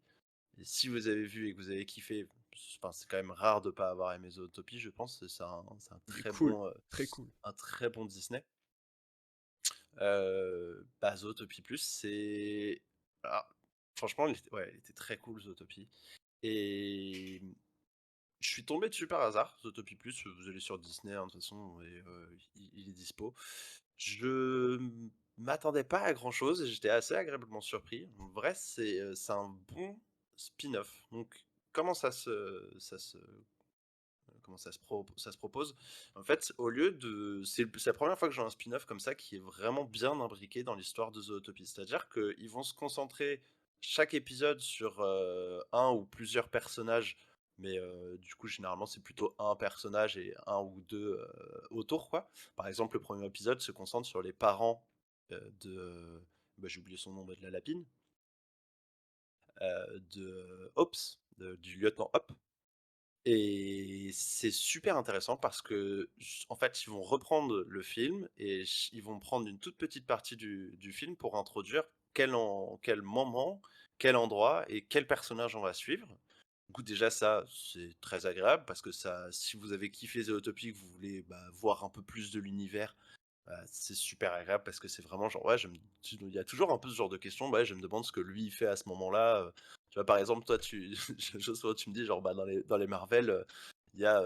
Et si vous avez vu et que vous avez kiffé, enfin, c'est quand même rare de pas avoir aimé Zootopie, je pense. C'est Il est cool, très cool. un très bon Disney. Bah, Zootopie Plus, c'est. Ah, franchement, ouais, il était très cool, Zootopie. Et je suis tombé dessus par hasard, Zootopie Plus. Vous allez sur Disney, hein, de toute façon, et il est dispo. Je m'attendais pas à grand chose et j'étais assez agréablement surpris. En vrai, c'est un bon spin-off. Donc, comment ça se propose? En fait, au lieu de. C'est la première fois que j'ai un spin-off comme ça qui est vraiment bien imbriqué dans l'histoire de Zootopie. C'est-à-dire qu'ils vont se concentrer chaque épisode sur un ou plusieurs personnages, mais du coup, généralement, c'est plutôt un personnage et un ou deux autour, quoi. Par exemple, le premier épisode se concentre sur les parents j'ai oublié son nom, de la lapine, de Hobbs, du lieutenant Hop. Et c'est super intéressant parce que, en fait, ils vont reprendre le film et ils vont prendre une toute petite partie du film pour introduire quel moment, quel endroit et quel personnage on va suivre. Du coup, déjà, ça, c'est très agréable parce que ça, si vous avez kiffé Zootopie, que vous voulez voir un peu plus de l'univers, c'est super agréable parce que c'est vraiment genre, ouais, il y a toujours un peu ce genre de questions, ouais, je me demande ce que lui il fait à ce moment-là. Tu vois, par exemple, toi, tu me dis, genre, dans les Marvel, il y a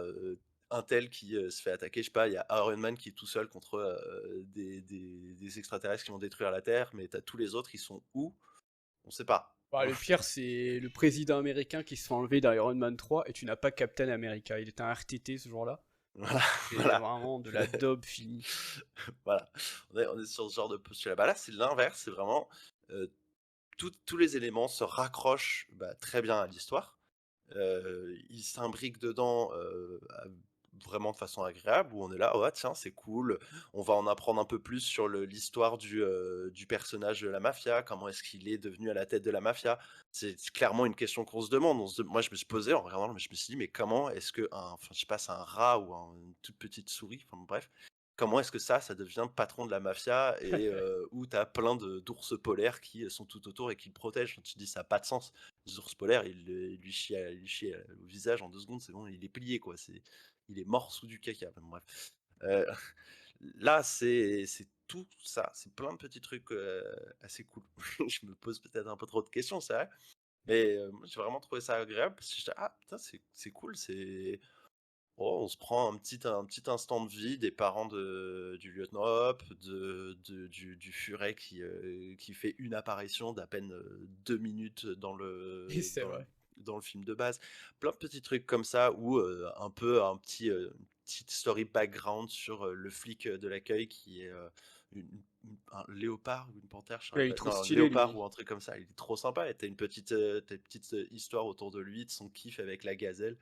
un tel qui se fait attaquer, je sais pas, il y a Iron Man qui est tout seul contre des extraterrestres qui vont détruire la Terre, mais t'as tous les autres, ils sont où? On sait pas. Bah, le pire, c'est le président américain qui se fait enlever dans Iron Man 3 et tu n'as pas Captain America. Il était un RTT ce jour-là. Voilà, C'est voilà. vraiment de la daube finie. Voilà, on est sur ce genre de postulat. Là, c'est l'inverse, c'est vraiment euh, tous les éléments se raccrochent très bien à l'histoire. Ils s'imbriquent dedans vraiment de façon agréable, où on est là, oh tiens, c'est cool, on va en apprendre un peu plus sur l'histoire du personnage de la mafia, comment est-ce qu'il est devenu à la tête de la mafia. C'est clairement une question qu'on se demande. Moi, je me suis posé en regardant, mais je me suis dit, mais comment est-ce que, enfin, je sais pas, c'est un rat ou une toute petite souris, enfin bref, comment est-ce que ça devient patron de la mafia et où tu as plein d'ours polaires qui sont tout autour et qui le protègent. Tu te dis, ça n'a pas de sens. Les ours polaires, il lui chie, au visage en 2 secondes, c'est bon, il est plié, quoi. Il est mort sous du caca. Enfin, bref. Euh, Là, c'est tout ça. C'est plein de petits trucs assez cool. Je me pose peut-être un peu trop de questions, c'est vrai. Mais moi, j'ai vraiment trouvé ça agréable parce que j'étais, ah putain, c'est cool. On se prend un petit instant de vie des parents du lieutenant Hop, du furet qui fait une apparition d'à peine 2 minutes Et c'est vrai. dans le film de base. Plein de petits trucs comme ça, ou un peu une petite story background sur le flic de l'accueil qui est un léopard ou une panthère, je Ouais, saurais il est pas. trop Non, un stylé, léopard lui. ou un truc comme ça. Il est trop sympa. Et t'as une petite histoire autour de lui, de son kiff avec la gazelle.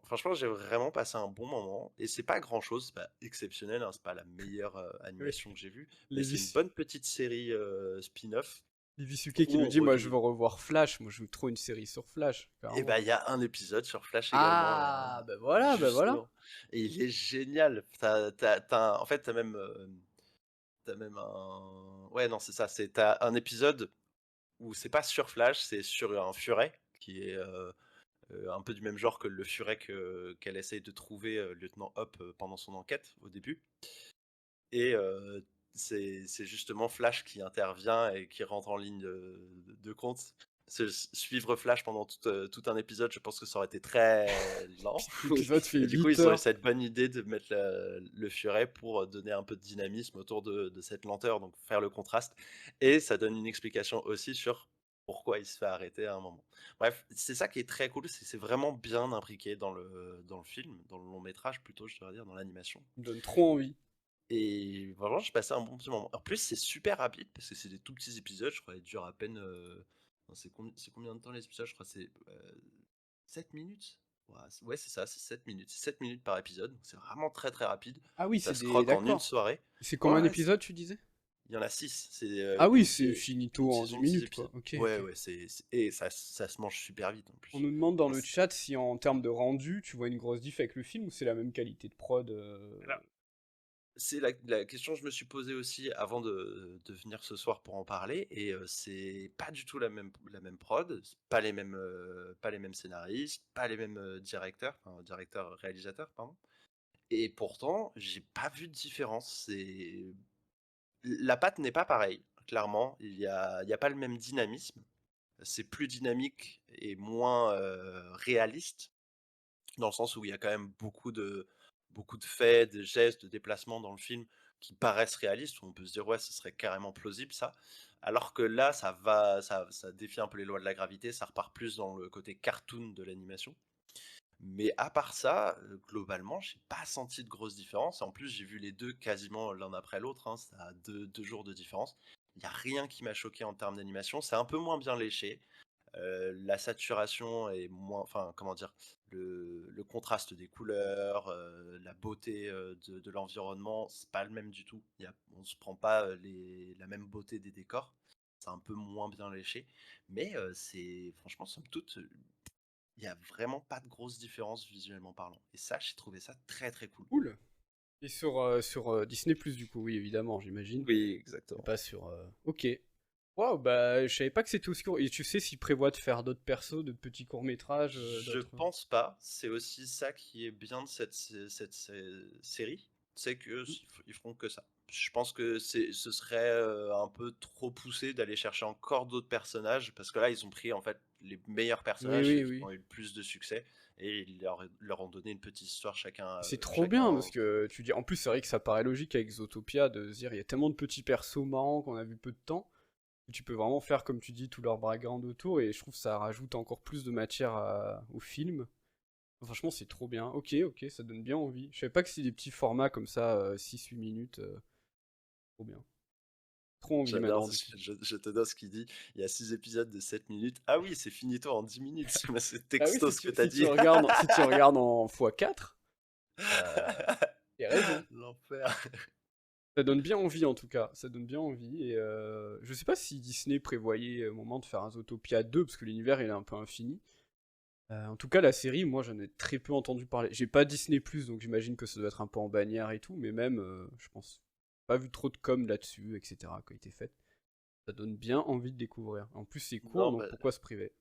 Franchement, j'ai vraiment passé un bon moment et c'est pas grand chose, c'est pas exceptionnel, hein, c'est pas la meilleure Oui. animation que j'ai vue, mais c'est une Lévis. bonne petite série spin-off Lévisuke qui où nous on dit, moi je veux revit. revoir Flash. Moi je veux trop une série sur Flash, Et carrément. il y a un épisode sur Flash également là, Ah, ben voilà, ben voilà. justement, et il est génial. En fait, t'as même un. Ouais, non, c'est ça, t'as un épisode où c'est pas sur Flash, c'est sur un furet qui est un peu du même genre que le furet qu'elle essaye de trouver, lieutenant Hop, pendant son enquête au début. Et c'est justement Flash qui intervient et qui rentre en ligne de compte. Suivre Flash pendant tout un épisode, je pense que ça aurait été très lent. L'épisode fait Et du coup, 8 ils ont eu heures. cette bonne idée de mettre le furet pour donner un peu de dynamisme autour de cette lenteur, donc faire le contraste. Et ça donne une explication aussi sur pourquoi il se fait arrêter à un moment. Bref, c'est ça qui est très cool, c'est vraiment bien imbriqué dans le film, dans le long métrage plutôt, je devrais dire, dans l'animation. Ça me donne trop envie. Et vraiment, j'ai passé un bon petit moment. En plus, c'est super rapide parce que c'est des tout petits épisodes. Je crois qu'ils durent à peine. Non, c'est combien de temps les épisodes? Je crois que c'est 7 minutes. Ouais, c'est ça, c'est 7 minutes. C'est 7 minutes par épisode. Donc c'est vraiment très très rapide. Ah oui, Ça c'est se des. croque en une D'accord. soirée. C'est Ouais, combien ouais, d'épisodes, tu disais? il y en a 6. C'est Ah oui, c'est finito une en 10 saison de 6 minutes, quoi. épisodes. Ok, Ouais, ok. ouais, et ça se mange super vite en On plus. nous demande dans Enfin, le chat si en termes de rendu, tu vois une grosse diff avec le film ou c'est la même qualité de prod. c'est la question que je me suis posée aussi avant de venir ce soir pour en parler, et c'est pas du tout la même prod, c'est pas les mêmes scénaristes, pas les mêmes directeurs, enfin directeurs réalisateurs, pardon. Et pourtant, j'ai pas vu de différence. La patte n'est pas pareille, clairement. Il y a pas le même dynamisme. C'est plus dynamique et moins réaliste, dans le sens où il y a quand même beaucoup de faits, de gestes, de déplacements dans le film qui paraissent réalistes, où on peut se dire ouais, ce serait carrément plausible ça. Alors que là, ça défie un peu les lois de la gravité, ça repart plus dans le côté cartoon de l'animation. Mais à part ça, globalement, j'ai pas senti de grosse différence. En plus, j'ai vu les deux quasiment l'un après l'autre, hein, ça a deux jours de différence. Il y a rien qui m'a choqué en termes d'animation. C'est un peu moins bien léché. La saturation est moins, enfin comment dire, le contraste des couleurs, la beauté de l'environnement, c'est pas le même du tout. On se prend pas la même beauté des décors. C'est un peu moins bien léché, mais c'est franchement somme toute, il y a vraiment pas de grosse différence visuellement parlant. Et ça, j'ai trouvé ça très très cool. Cool. Et sur Disney+, du coup, oui, évidemment, j'imagine. Oui, C'est exactement. pas sur... Ok. Waouh, bah, je savais pas que c'était aussi court. Et tu sais s'ils prévoient de faire d'autres persos, de petits courts-métrages, Je d'autres... pense pas. C'est aussi ça qui est bien de série, c'est que ils feront que ça. Je pense que ce serait un peu trop poussé d'aller chercher encore d'autres personnages parce que là ils ont pris en fait les meilleurs Oui, personnages oui, et qui oui. ont eu le plus de succès et ils leur ont donné une petite histoire chacun. C'est trop bien, Chacun. parce que tu dis... En plus, c'est vrai que ça paraît logique avec Zootopia, de se dire, il y a tellement de petits persos marrants qu'on a vu peu de temps, que tu peux vraiment faire, comme tu dis, tout leur background autour, et je trouve que ça rajoute encore plus de matière au film. Franchement, c'est trop bien. Ok, ok, ça donne bien envie. Je savais pas que c'était des petits formats comme ça, 6-8 minutes. Trop bien. Trop envie J'adore, maintenant, du coup. je te donne ce qu'il dit. Il y a 6 épisodes de 7 minutes. Ah oui, c'est finito en 10 minutes. C'est Ah oui, texto si ce que tu, t'as si tu dit. regardes, si tu regardes en x4, t'as raison. L'enfer. Ça donne bien envie en tout cas. Ça donne bien envie. Et je sais pas si Disney prévoyait au moment de faire un Zootopia 2, parce que l'univers il est un peu infini. En tout cas, la série, moi j'en ai très peu entendu parler. J'ai pas Disney, donc j'imagine que ça doit être un peu en bannière et tout, mais même, je pense, pas vu trop de com là-dessus, etc., qui a été faite. Ça donne bien envie de découvrir. En plus, c'est court, Non, donc bah, pourquoi se priver?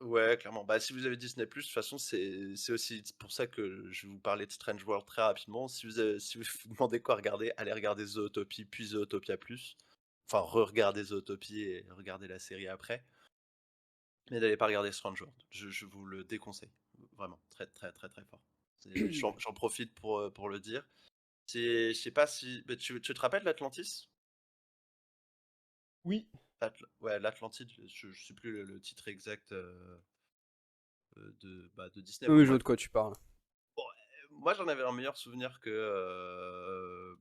ouais, clairement. Bah, si vous avez Disney+, de toute façon, c'est aussi pour ça que je vais vous parler de Strange World très rapidement. Si vous vous demandez quoi regarder, allez regarder Zootopie, puis Zootopia+. Enfin, re-regardez Zootopie et regardez la série après. Mais n'allez pas regarder Strange World. Je vous le déconseille. Vraiment, très très très très fort. J'en profite pour le dire. Je sais pas si... bah, tu te rappelles l'Atlantis? Oui. Ouais, l'Atlantide, je sais plus le titre exact de Disney. Non, Bon, mais je vois bref. de quoi tu parles. Bon, moi, j'en avais un meilleur souvenir que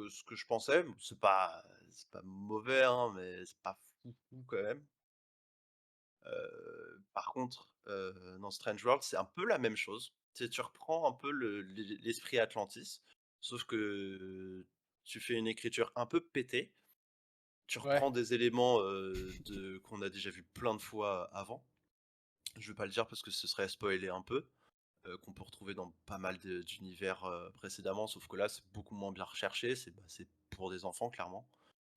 ce que je pensais. C'est pas mauvais, hein, mais c'est pas fou, fou quand même. Par contre, dans Strange World, c'est un peu la même chose. Tu reprends un peu l'esprit Atlantis, sauf que tu fais une écriture un peu pétée. Tu Ouais. reprends des éléments qu'on a déjà vu plein de fois avant. Je vais pas le dire parce que ce serait spoiler un peu. Qu'on peut retrouver dans pas mal d'univers précédemment, sauf que là c'est beaucoup moins bien recherché, c'est pour des enfants clairement.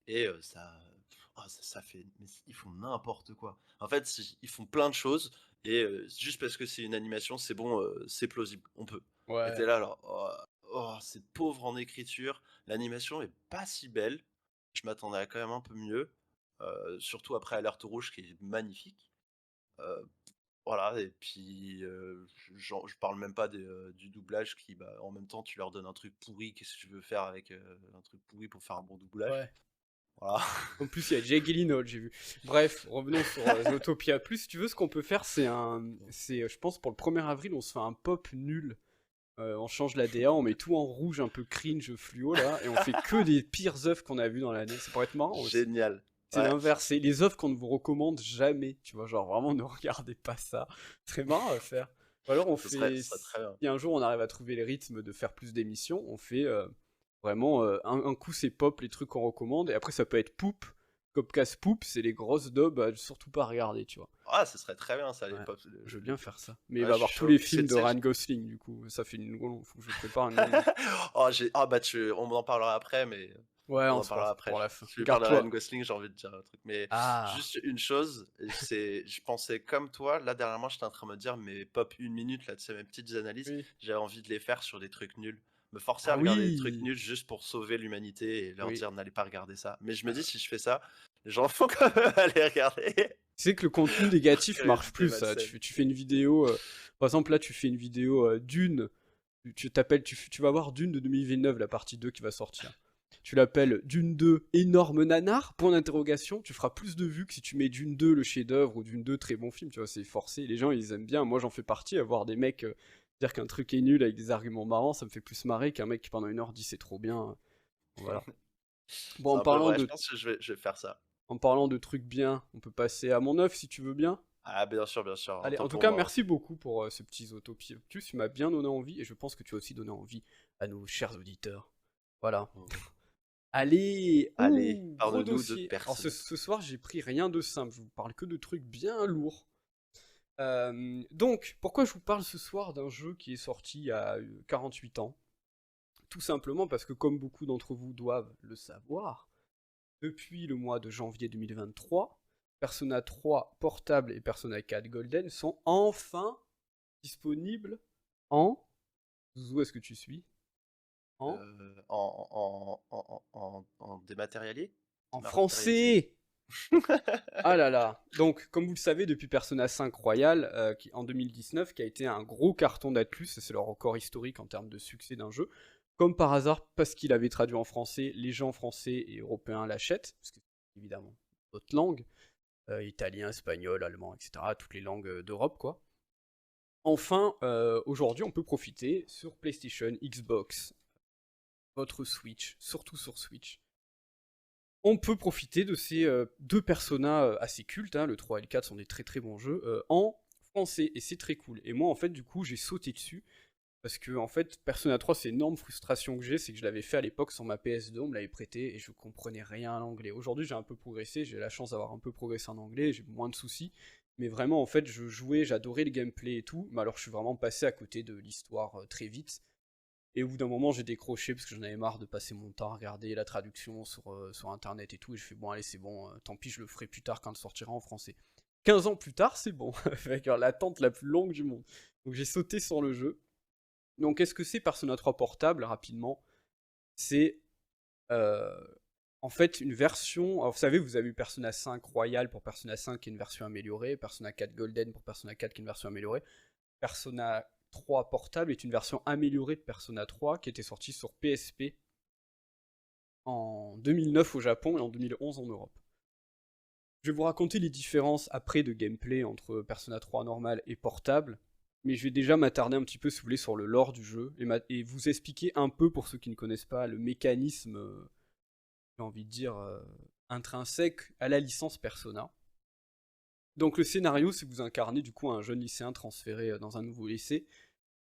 Et ça fait. Mais ils font n'importe quoi. En fait, ils font plein de choses, et juste parce que c'est une animation, c'est bon, c'est plausible, on peut. Et Ouais. t'es là, alors, c'est pauvre en écriture, l'animation est pas si belle, je m'attendais à quand même un peu mieux, surtout après Alerte Rouge qui est magnifique. Euh, voilà, et puis je parle même pas du doublage qui, bah, en même temps, tu leur donnes un truc pourri, qu'est-ce que tu veux faire avec un truc pourri pour faire un bon doublage? Ouais. Voilà. En plus, il y a Jake Gyllenhaal, j'ai vu. Bref, revenons sur Zootopia Plus. Si tu veux, ce qu'on peut faire, je pense, pour le 1er avril, on se fait un pop nul. On change la DA, on met tout en rouge, un peu cringe, fluo, là, et on fait que des pires œuvres qu'on a vues dans l'année. Ça pourrait être marrant aussi. Génial. C'est Ouais, l'inverse, c'est les œuvres qu'on ne vous recommande jamais. Tu vois, genre vraiment, ne regardez pas ça. C'est marrant à faire. Ou alors, ce serait très bien. si un jour on arrive à trouver les rythmes de faire plus d'émissions, on fait vraiment un coup c'est pop, les trucs qu'on recommande, et après ça peut être Poop. Copcast Poop, c'est les grosses dubs, surtout pas regarder, tu vois. Ah, ce serait très bien ça, les Ouais, pop. je veux bien faire ça. Mais il Ouais, va y je suis avoir tous chaud. les C'est, films tu de sais, Ryan Gosling, du coup. Ça fait faut que je prépare une longue liste. on en parlera après, mais Ouais, on on en se fera parlera ça après. pour la fin. Je lui parle de Ryan Garde-toi. Gosling, j'ai envie de dire un truc. Mais Ah, juste une chose, je pensais comme toi, là dernièrement, j'étais en train de me dire, mes pop 1 minute, là, tu sais, mes petites analyses, oui. j'avais envie de les faire sur des trucs nuls. Me forcer à Ah regarder des trucs oui. nuls juste pour sauver l'humanité et leur Oui. dire, n'allez pas regarder ça. Mais je me dis, Euh, si je fais ça, les gens vont quand même aller regarder. Tu sais que le contenu négatif marche Curiosité plus, ça. malsaine. Tu fais une vidéo, par exemple là tu fais une vidéo d'une, tu vas voir Dune de 2029, la partie 2 qui va sortir. Tu l'appelles Dune 2 énorme nanar, point d'interrogation, tu feras plus de vues que si tu mets Dune 2 le chef-d'œuvre ou Dune 2 très bon film, tu vois, c'est forcé, les gens ils aiment bien, moi j'en fais partie, avoir des mecs dire qu'un truc est nul avec des arguments marrants, ça me fait plus marrer qu'un mec qui pendant 1 heure dit c'est trop bien. Voilà. Bon, C'est en un peu parlant vrai, je de pense que je vais faire ça. En parlant de trucs bien, on peut passer à mon œuf si tu veux bien. Ah, bien sûr, bien sûr. Allez, Autant en tout pour cas, moi. merci beaucoup pour ces petits autopius. Tu m'as bien donné envie et je pense que tu as aussi donné envie à nos chers auditeurs. Voilà. Mm. Allez, Allez, gros parle-nous de dossier. Alors Persona. ce soir, j'ai pris rien de simple. Je vous parle que de trucs bien lourds. Donc, pourquoi je vous parle ce soir d'un jeu qui est sorti il y a 48 ans? Tout simplement parce que, comme beaucoup d'entre vous doivent le savoir, depuis le mois de janvier 2023, Persona 3 Portable et Persona 4 Golden sont enfin disponibles en... Où est-ce que tu suis? En... En dématérialisé? En Dématérialisé. français. Ah là là. Donc, comme vous le savez, depuis Persona 5 Royal, en 2019, qui a été un gros carton d'Atlus, c'est leur record historique en termes de succès d'un jeu. Comme par hasard, parce qu'il avait traduit en français, les gens français et européens l'achètent, parce que c'est évidemment d'autres langues, italien, espagnol, allemand, etc., toutes les langues d'Europe, quoi. Enfin, aujourd'hui, on peut profiter sur PlayStation, Xbox, votre Switch, surtout sur Switch, on peut profiter de ces deux personas assez cultes, hein, le 3 et le 4 sont des très très bons jeux, en français, et c'est très cool. Et moi, en fait, du coup, j'ai sauté dessus, parce que, en fait, Persona 3, c'est une énorme frustration que j'ai, c'est que je l'avais fait à l'époque sur ma PS2, on me l'avait prêté, et je comprenais rien à l'anglais. Aujourd'hui, j'ai un peu progressé, j'ai la chance d'avoir un peu progressé en anglais, j'ai moins de soucis, mais vraiment, en fait, je jouais, j'adorais le gameplay et tout, mais alors je suis vraiment passé à côté de l'histoire très vite, et au bout d'un moment, j'ai décroché parce que j'en avais marre de passer mon temps à regarder la traduction sur internet et tout. Et je fais bon, allez, c'est bon, tant pis, je le ferai plus tard quand il sortira en français. 15 ans plus tard, c'est bon, avec l'attente la plus longue du monde. Donc j'ai sauté sur le jeu. Donc qu'est-ce que c'est Persona 3 Portable, rapidement? C'est euh, en fait une version. Alors vous savez, vous avez eu Persona 5 Royal pour Persona 5 qui est une version améliorée, Persona 4 Golden pour Persona 4 qui est une version améliorée. Persona 3 Portable est une version améliorée de Persona 3 qui était sortie sur PSP en 2009 au Japon et en 2011 en Europe. Je vais vous raconter les différences après de gameplay entre Persona 3 normal et portable, mais je vais déjà m'attarder un petit peu, si vous voulez, sur le lore du jeu et vous expliquer un peu, pour ceux qui ne connaissent pas, le mécanisme, j'ai envie de dire, intrinsèque à la licence Persona. Donc le scénario, c'est que vous incarnez du coup un jeune lycéen transféré dans un nouveau lycée,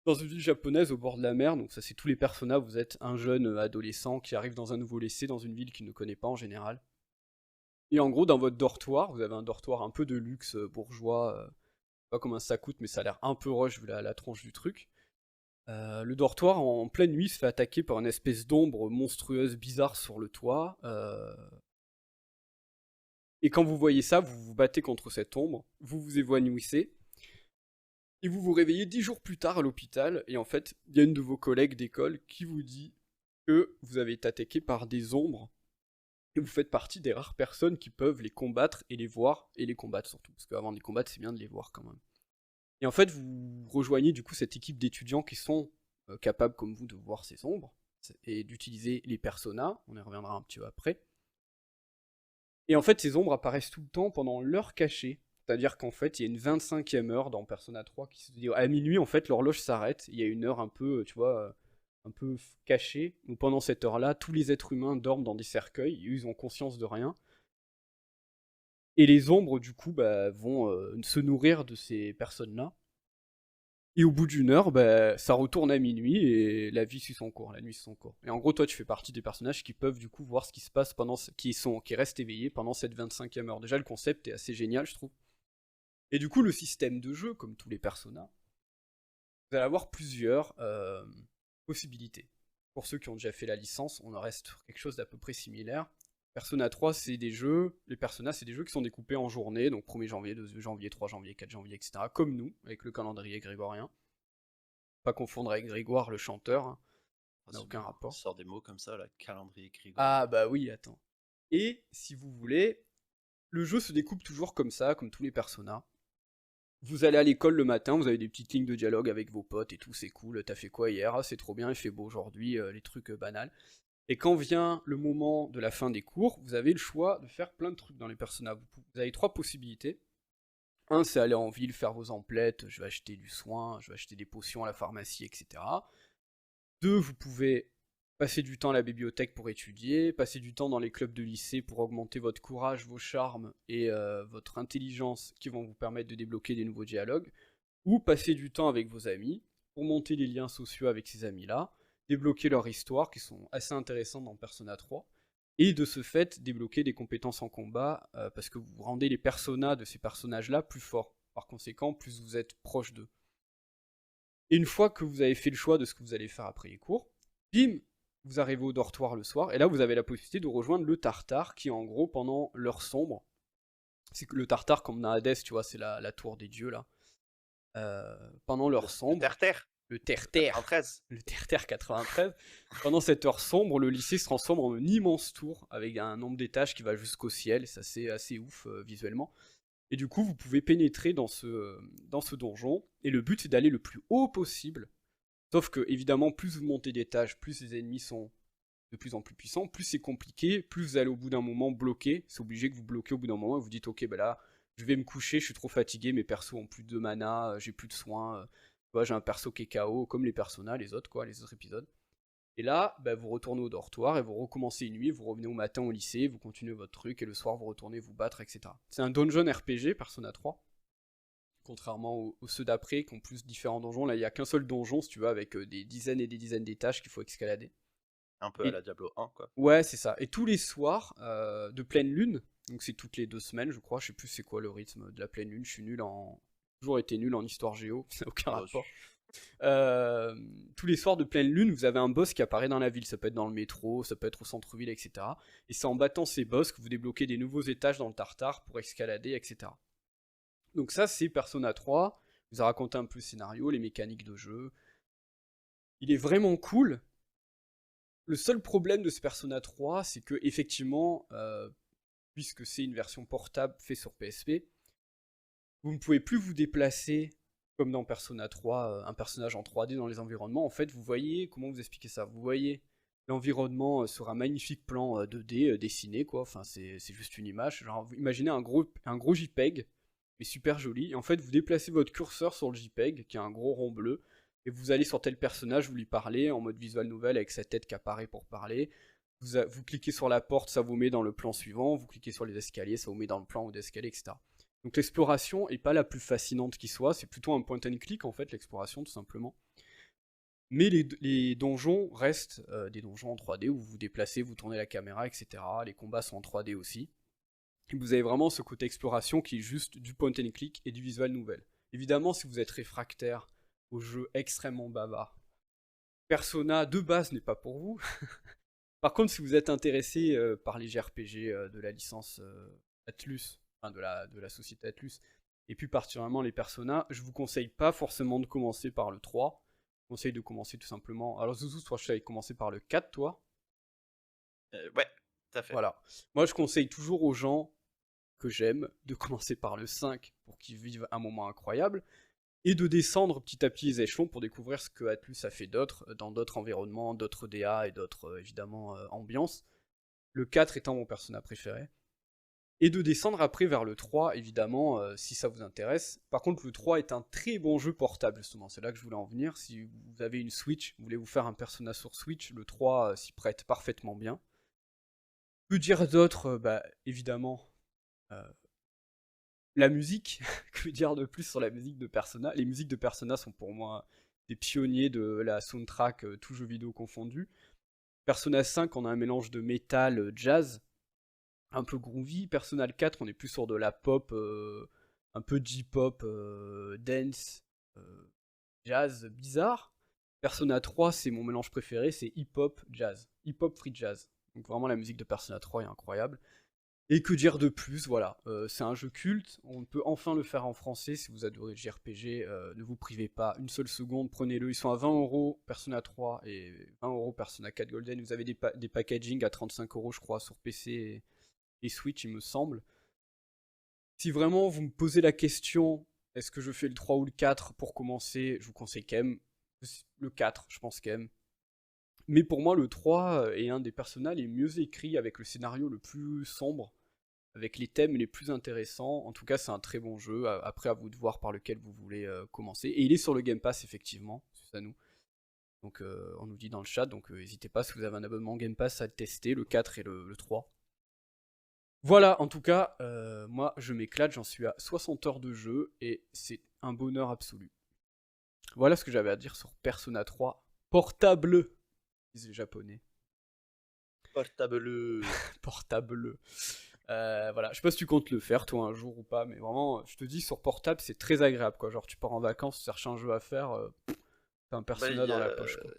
dans une ville japonaise au bord de la mer. Donc ça, c'est tous les personnages. Vous êtes un jeune adolescent qui arrive dans un nouveau lycée, dans une ville qu'il ne connaît pas en général. Et en gros, dans votre dortoir, vous avez un dortoir un peu de luxe bourgeois. Pas combien ça coûte, mais ça a l'air un peu rush vu la tronche du truc. Le dortoir, en pleine nuit, se fait attaquer par une espèce d'ombre monstrueuse, bizarre sur le toit. Et quand vous voyez ça, vous vous battez contre cette ombre, vous vous évanouissez, et vous vous réveillez 10 jours plus tard à l'hôpital, et en fait, il y a une de vos collègues d'école qui vous dit que vous avez été attaqué par des ombres, et vous faites partie des rares personnes qui peuvent les combattre et les voir, et les combattre surtout, parce qu'avant de les combattre, c'est bien de les voir quand même. Et en fait, vous rejoignez du coup cette équipe d'étudiants qui sont capables comme vous de voir ces ombres, et d'utiliser les personas, on y reviendra un petit peu après. Et en fait, ces ombres apparaissent tout le temps pendant l'heure cachée. C'est-à-dire qu'en fait, il y a une 25e heure dans Persona 3 qui se dit à minuit, en fait, l'horloge s'arrête. Il y a une heure un peu, tu vois, un peu cachée. Donc pendant cette heure-là, tous les êtres humains dorment dans des cercueils. Ils ont conscience de rien. Et les ombres, du coup, bah, vont se nourrir de ces personnes-là. Et au bout d'une heure, bah, ça retourne à minuit et la vie suit son cours, la nuit suit son cours. Et en gros, toi, tu fais partie des personnages qui peuvent du coup voir ce qui se passe qui restent éveillés pendant cette 25e heure. Déjà, le concept est assez génial, je trouve. Et du coup, le système de jeu, comme tous les personnages, vous allez avoir plusieurs possibilités. Pour ceux qui ont déjà fait la licence, on en reste sur quelque chose d'à peu près similaire. Persona 3, c'est des jeux, les personnages, c'est des jeux qui sont découpés en journées, donc 1er janvier, 2 janvier, 3 janvier, 4 janvier, etc. Comme nous, avec le calendrier grégorien. Pas confondre avec Grégoire le chanteur, hein. Ça n'a aucun rapport. Sort des mots comme ça, là, calendrier grégorien. Ah bah oui, attends. Et si vous voulez, le jeu se découpe toujours comme ça, comme tous les personnages. Vous allez à l'école le matin, vous avez des petites lignes de dialogue avec vos potes et tout, c'est cool. T'as fait quoi hier? Ah, c'est trop bien, il fait beau aujourd'hui, les trucs banals. Et quand vient le moment de la fin des cours, vous avez le choix de faire plein de trucs dans les personnages. Vous avez 3 possibilités. Un, c'est aller en ville, faire vos emplettes, je vais acheter du soin, je vais acheter des potions à la pharmacie, etc. 2, vous pouvez passer du temps à la bibliothèque pour étudier, passer du temps dans les clubs de lycée pour augmenter votre courage, vos charmes et votre intelligence qui vont vous permettre de débloquer des nouveaux dialogues, ou passer du temps avec vos amis pour monter des liens sociaux avec ces amis-là, débloquer leur histoire qui sont assez intéressantes dans Persona 3, et de ce fait débloquer des compétences en combat parce que vous rendez les personas de ces personnages-là plus forts. Par conséquent, plus vous êtes proche d'eux. Et une fois que vous avez fait le choix de ce que vous allez faire après les cours, bim, vous arrivez au dortoir le soir, et là vous avez la possibilité de rejoindre le Tartare, qui en gros, pendant l'heure sombre, c'est que le Tartare, comme dans Hades, tu vois, c'est la tour des dieux là, pendant l'heure sombre, Terre-Terre, le Terre-Terre, 93. le Terre-Terre 93, pendant cette heure sombre, le lycée se transforme en une immense tour, avec un nombre d'étages qui va jusqu'au ciel, et ça c'est assez ouf visuellement. Et du coup, vous pouvez pénétrer dans ce donjon, et le but c'est d'aller le plus haut possible. Sauf que, évidemment, plus vous montez d'étages, plus les ennemis sont de plus en plus puissants, plus c'est compliqué, plus vous allez au bout d'un moment bloquer. C'est obligé que vous bloquez au bout d'un moment et vous dites, ok, ben là, je vais me coucher, je suis trop fatigué, mes persos ont plus de mana, j'ai plus de soins, j'ai un perso qui est KO, comme les personnages, les autres épisodes. Et là, bah, vous retournez au dortoir et vous recommencez une nuit, vous revenez au matin au lycée, vous continuez votre truc et le soir vous retournez vous battre, etc. C'est un dungeon RPG, Persona 3. Contrairement aux ceux d'après qui ont plus différents donjons, là il n'y a qu'un seul donjon si tu veux avec des dizaines et des dizaines d'étages qu'il faut escalader. Un peu à la Diablo 1 quoi. Ouais, c'est ça. Et tous les soirs de pleine lune, donc c'est toutes les 2 semaines je crois, je sais plus c'est quoi le rythme de la pleine lune, je suis nul en... toujours été nul en histoire géo, ça n'a aucun rapport. Tous les soirs de pleine lune, vous avez un boss qui apparaît dans la ville. Ça peut être dans le métro, ça peut être au centre-ville, etc. Et c'est en battant ces boss que vous débloquez des nouveaux étages dans le Tartare pour escalader, etc. Donc ça, c'est Persona 3. Je vous ai raconté un peu le scénario, les mécaniques de jeu. Il est vraiment cool. Le seul problème de ce Persona 3, c'est que effectivement, puisque c'est une version portable faite sur PSP, vous ne pouvez plus vous déplacer comme dans Persona 3, un personnage en 3D dans les environnements. En fait, vous voyez, comment vous expliquer ça? Vous voyez l'environnement sur un magnifique plan 2D dessiné, quoi. Enfin, c'est juste une image. Genre, vous imaginez un gros JPEG, mais super joli. Et en fait, vous déplacez votre curseur sur le JPEG, qui est un gros rond bleu, et vous allez sur tel personnage, vous lui parlez en mode visual novel avec sa tête qui apparaît pour parler. Vous cliquez sur la porte, ça vous met dans le plan suivant. Vous cliquez sur les escaliers, ça vous met dans le plan d'escalier, etc. Donc l'exploration est pas la plus fascinante qui soit, c'est plutôt un point and click en fait, l'exploration tout simplement. Mais les donjons restent des donjons en 3D où vous vous déplacez, vous tournez la caméra, etc. Les combats sont en 3D aussi. Et vous avez vraiment ce côté exploration qui est juste du point and click et du visual novel. Évidemment, si vous êtes réfractaire au jeu extrêmement bavard, Persona de base n'est pas pour vous. Par contre, si vous êtes intéressé par les JRPG de la licence Atlus, de la société Atlus, et plus particulièrement les Persona, je vous conseille pas forcément de commencer par le 3. Je vous conseille de commencer tout simplement. Alors Zouzou, toi je savais commencer par le 4, toi. Ouais, tout à fait. Voilà. Moi je conseille toujours aux gens que j'aime de commencer par le 5 pour qu'ils vivent un moment incroyable, et de descendre petit à petit les échelons pour découvrir ce que Atlus a fait d'autre, dans d'autres environnements, d'autres DA et d'autres évidemment ambiances. Le 4 étant mon Persona préféré. Et de descendre après vers le 3, évidemment, si ça vous intéresse. Par contre, le 3 est un très bon jeu portable, justement. C'est là que je voulais en venir. Si vous avez une Switch, vous voulez vous faire un Persona sur Switch, le 3 s'y prête parfaitement bien. Que dire d'autre? Évidemment, la musique. Que dire de plus sur la musique de Persona? Les musiques de Persona sont pour moi des pionniers de la soundtrack, tout jeu vidéo confondu. Persona 5, on a un mélange de métal, jazz, un peu groovy. Persona 4, on est plus sur de la pop, un peu J-pop, dance, jazz bizarre. Persona 3, c'est mon mélange préféré, c'est hip-hop, jazz. Hip-hop, free jazz. Donc vraiment la musique de Persona 3 est incroyable. Et que dire de plus, voilà. C'est un jeu culte, on peut enfin le faire en français. Si vous adorez le JRPG, ne vous privez pas une seule seconde, prenez-le. Ils sont à 20€ Persona 3 et 20€ Persona 4 Golden. Vous avez des packaging à 35€ je crois sur PC et Switch il me semble. Si vraiment vous me posez la question, est-ce que je fais le 3 ou le 4 pour commencer, je vous conseille quand même le 4, je pense quand même. Mais pour moi, le 3 est un des personnages les mieux écrits, avec le scénario le plus sombre, avec les thèmes les plus intéressants. En tout cas, c'est un très bon jeu. Après, à vous de voir par lequel vous voulez commencer. Et il est sur le Game Pass, effectivement. C'est à nous. Donc on nous dit dans le chat, donc n'hésitez pas si vous avez un abonnement Game Pass à le tester, le 4 et le 3. Voilà, en tout cas, moi je m'éclate, j'en suis à 60 heures de jeu et c'est un bonheur absolu. Voilà ce que j'avais à dire sur Persona 3 portable, disent les japonais. Portable. Portable. Voilà, je sais pas si tu comptes le faire toi un jour ou pas, mais vraiment, je te dis sur portable c'est très agréable quoi. Genre tu pars en vacances, tu cherches un jeu à faire, t'as un Persona dans la poche quoi.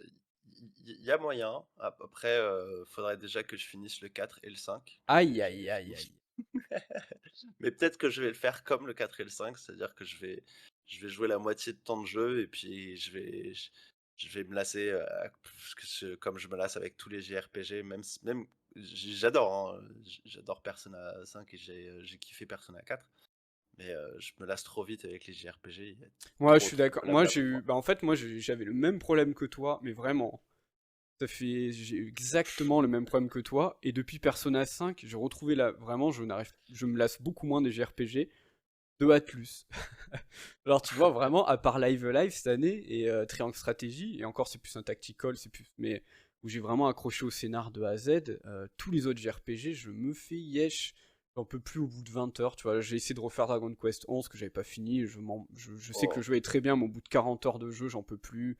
Il y a moyen. Après, faudrait déjà que je finisse le 4 et le 5. Aïe aïe aïe aïe. Mais peut-être que je vais le faire comme le 4 et le 5, c'est-à-dire que je vais jouer la moitié de temps de jeu et puis je vais me lasser, comme je me lasse avec tous les JRPG, même j'adore, hein, j'adore Persona 5 et j'ai kiffé Persona 4, mais je me lasse trop vite avec les JRPG. Il y a Moi je trop suis de d'accord. Moi blabla j'ai pour eu, moi. bah en fait moi j'avais le même problème que toi, mais vraiment. J'ai eu exactement le même problème que toi, et depuis Persona 5, j'ai retrouvé vraiment, je me lasse beaucoup moins des JRPG de Atlus. Alors tu vois, vraiment, à part Live Live cette année, et Triangle Strategy, et encore c'est plus un tactical, mais où j'ai vraiment accroché au scénar de A à Z, tous les autres JRPG, je me fais yesh. J'en peux plus au bout de 20 heures, tu vois, j'ai essayé de refaire Dragon Quest 11 que j'avais pas fini, je sais que le Oh, jeu est très bien, mais au bout de 40 heures de jeu, j'en peux plus.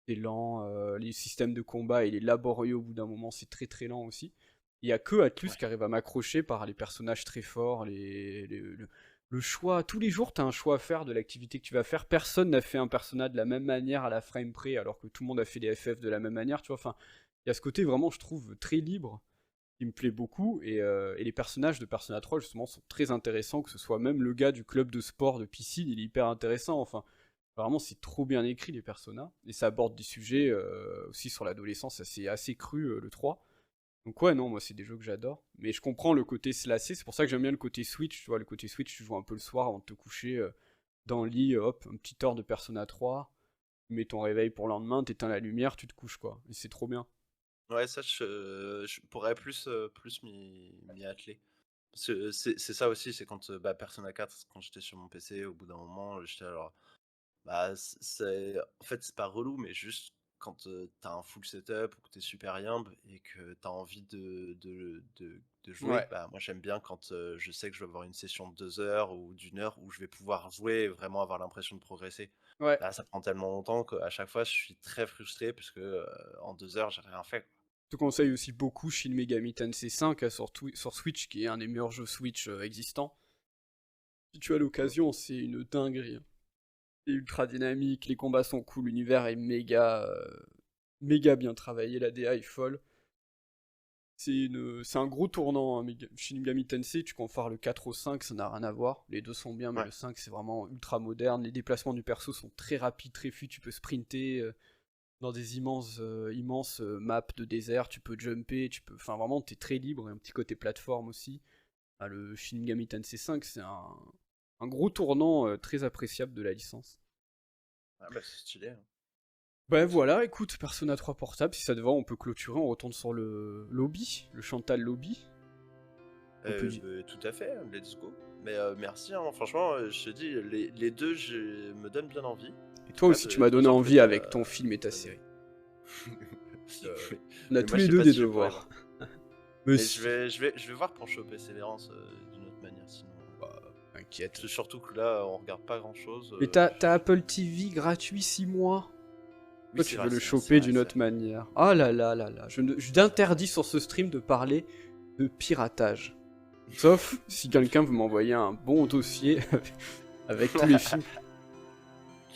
C'est lent, les systèmes de combat, il est laborieux au bout d'un moment, c'est très très lent aussi. Il y a que Atlus ouais. qui arrive à m'accrocher par les personnages très forts, le choix. Tous les jours, tu as un choix à faire de l'activité que tu vas faire. Personne n'a fait un personnage de la même manière à la frame près, alors que tout le monde a fait les FF de la même manière, tu vois. Enfin, il y a ce côté vraiment, je trouve, très libre, qui me plaît beaucoup. Et les personnages de Persona 3, justement, sont très intéressants, que ce soit même le gars du club de sport de piscine, il est hyper intéressant. Enfin, vraiment, c'est trop bien écrit, les personnages. Et ça aborde des sujets aussi sur l'adolescence, c'est assez cru, le 3. Donc ouais, non, moi, c'est des jeux que j'adore. Mais je comprends le côté slacé, c'est pour ça que j'aime bien le côté Switch. Tu vois, le côté Switch, tu joues un peu le soir avant de te coucher dans le lit, hop, un petit heure de Persona 3. Tu mets ton réveil pour le lendemain, t'éteins la lumière, tu te couches, quoi. Et c'est trop bien. Ouais, ça, je pourrais plus m'y atteler. Parce que c'est ça aussi, c'est quand bah, Persona 4, quand j'étais sur mon PC, au bout d'un moment, j'étais alors. Bah, en fait, c'est pas relou, mais juste quand t'as un full setup ou que t'es super yimbe et que t'as envie de jouer, Ouais. bah moi j'aime bien quand je sais que je vais avoir une session de 2 heures ou d'1 heure où je vais pouvoir jouer et vraiment avoir l'impression de progresser. Ouais. Là, ça prend tellement longtemps qu'à chaque fois je suis très frustré parce que en 2 heures j'ai rien fait. Je te conseille aussi beaucoup Shin Megami Tensei 5 sur Switch, qui est un des meilleurs jeux Switch existants. Si tu as l'occasion, c'est une dinguerie. C'est ultra dynamique, les combats sont cool, l'univers est méga bien travaillé, la DA est folle. C'est un gros tournant, hein, Shin Megami Tensei, tu compares le 4 au 5, ça n'a rien à voir. Les deux sont bien, mais Ouais. le 5 c'est vraiment ultra moderne. Les déplacements du perso sont très rapides, très fluides, tu peux sprinter dans des immenses maps de désert, tu peux jumper, enfin vraiment t'es très libre, et un petit côté plateforme aussi. Ah, le Shin Megami Tensei 5 c'est un gros tournant très appréciable de la licence. Ah bah c'est stylé, hein. Bah voilà, écoute, Persona 3 portable, si ça te va, on peut clôturer, on retourne sur le lobby, le Chantal lobby. On peut dire. Bah, tout à fait, hein, let's go. Mais merci, hein, franchement, je te dis, les deux me donnent bien envie. Et En tout toi cas, aussi, tu m'as donné déjà de envie venir avec ton film et ta donner. série. Euh, Mais on a mais tous moi, je les sais deux pas des si je pourrais, devoirs. moi. Mais Mais si, je vais voir pour choper Sévérance d'une autre manière, sinon. t'inquiète. C'est surtout que là, on regarde pas grand-chose. Mais t'as Apple TV gratuit 6 mois. Oui, Toi, c'est tu veux vrai, le c'est choper vrai, d'une c'est autre vrai. manière. Ah là là là là. Je t'interdis sur ce stream de parler de piratage. Sauf si quelqu'un veut m'envoyer un bon dossier avec tous les films.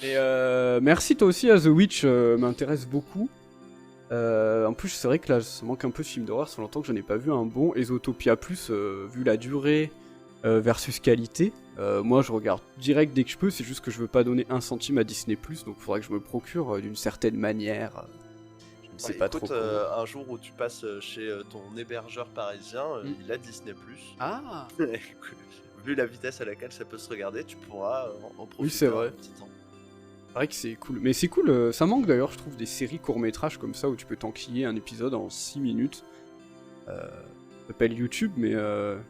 Et merci toi aussi à The Witch, m'intéresse beaucoup. En plus, c'est vrai que là, ça manque un peu de films d'horreur, ça fait longtemps que je n'ai pas vu un bon. Zootopia Plus, vu la durée versus qualité, moi je regarde direct dès que je peux, c'est juste que je veux pas donner un centime à Disney Plus, donc il faudrait que je me procure d'une certaine manière. Je ne Bah, sais pas trop écoute, comment. un jour où tu passes chez ton hébergeur parisien, Mm. il a Disney+. Ah Vu la vitesse à laquelle ça peut se regarder, tu pourras en oui, c'est profiter un vrai. petit temps. C'est vrai que c'est cool. Mais c'est cool, ça manque d'ailleurs, je trouve, des séries courts-métrages comme ça où tu peux t'enquiller un épisode en 6 minutes. Ça s'appelle YouTube, mais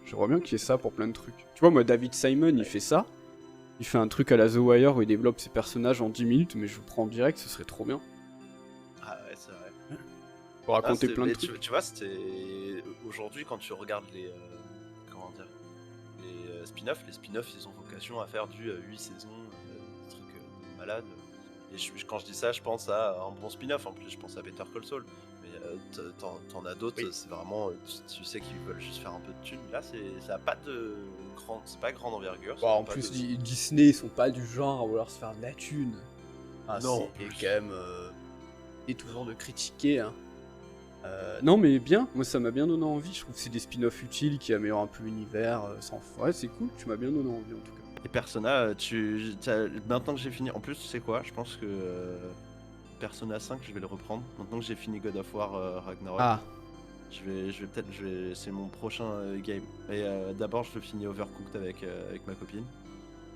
j'aimerais bien qu'il y ait ça pour plein de trucs. Tu vois, moi, David Simon, il Ouais. fait ça. Il fait un truc à la The Wire où il développe ses personnages en 10 minutes, mais je le prends en direct, ce serait trop bien. Ah, Pour raconter c'est- plein de mais trucs. tu vois, aujourd'hui quand tu regardes comment dire, les spin-offs, ils ont vocation à faire du 8 saisons, des trucs malades. Et quand je dis ça, je pense à un bon spin-off. En plus, je pense à Better Call Saul. Mais t'en as d'autres, Oui. c'est vraiment, tu sais qu'ils veulent juste faire un peu de thunes. Là, ça a pas de c'est pas grande envergure. Ça Bon, a en pas plus, de... Disney, ils sont pas du genre à vouloir se faire de la thune. Ah, Non, en c'est plus. quand même. Et toujours de critiquer, hein. Non, mais bien, moi ça m'a bien donné envie. Je trouve que c'est des spin-offs utiles qui améliorent un peu l'univers. Ouais, c'est cool, tu m'as bien donné envie en tout cas. Et Persona, maintenant que j'ai fini, en plus, tu sais quoi, je pense que Persona 5, je vais le reprendre. Maintenant que j'ai fini God of War Ragnarok, Ah, c'est mon prochain game. Et d'abord, je finis Overcooked avec ma copine.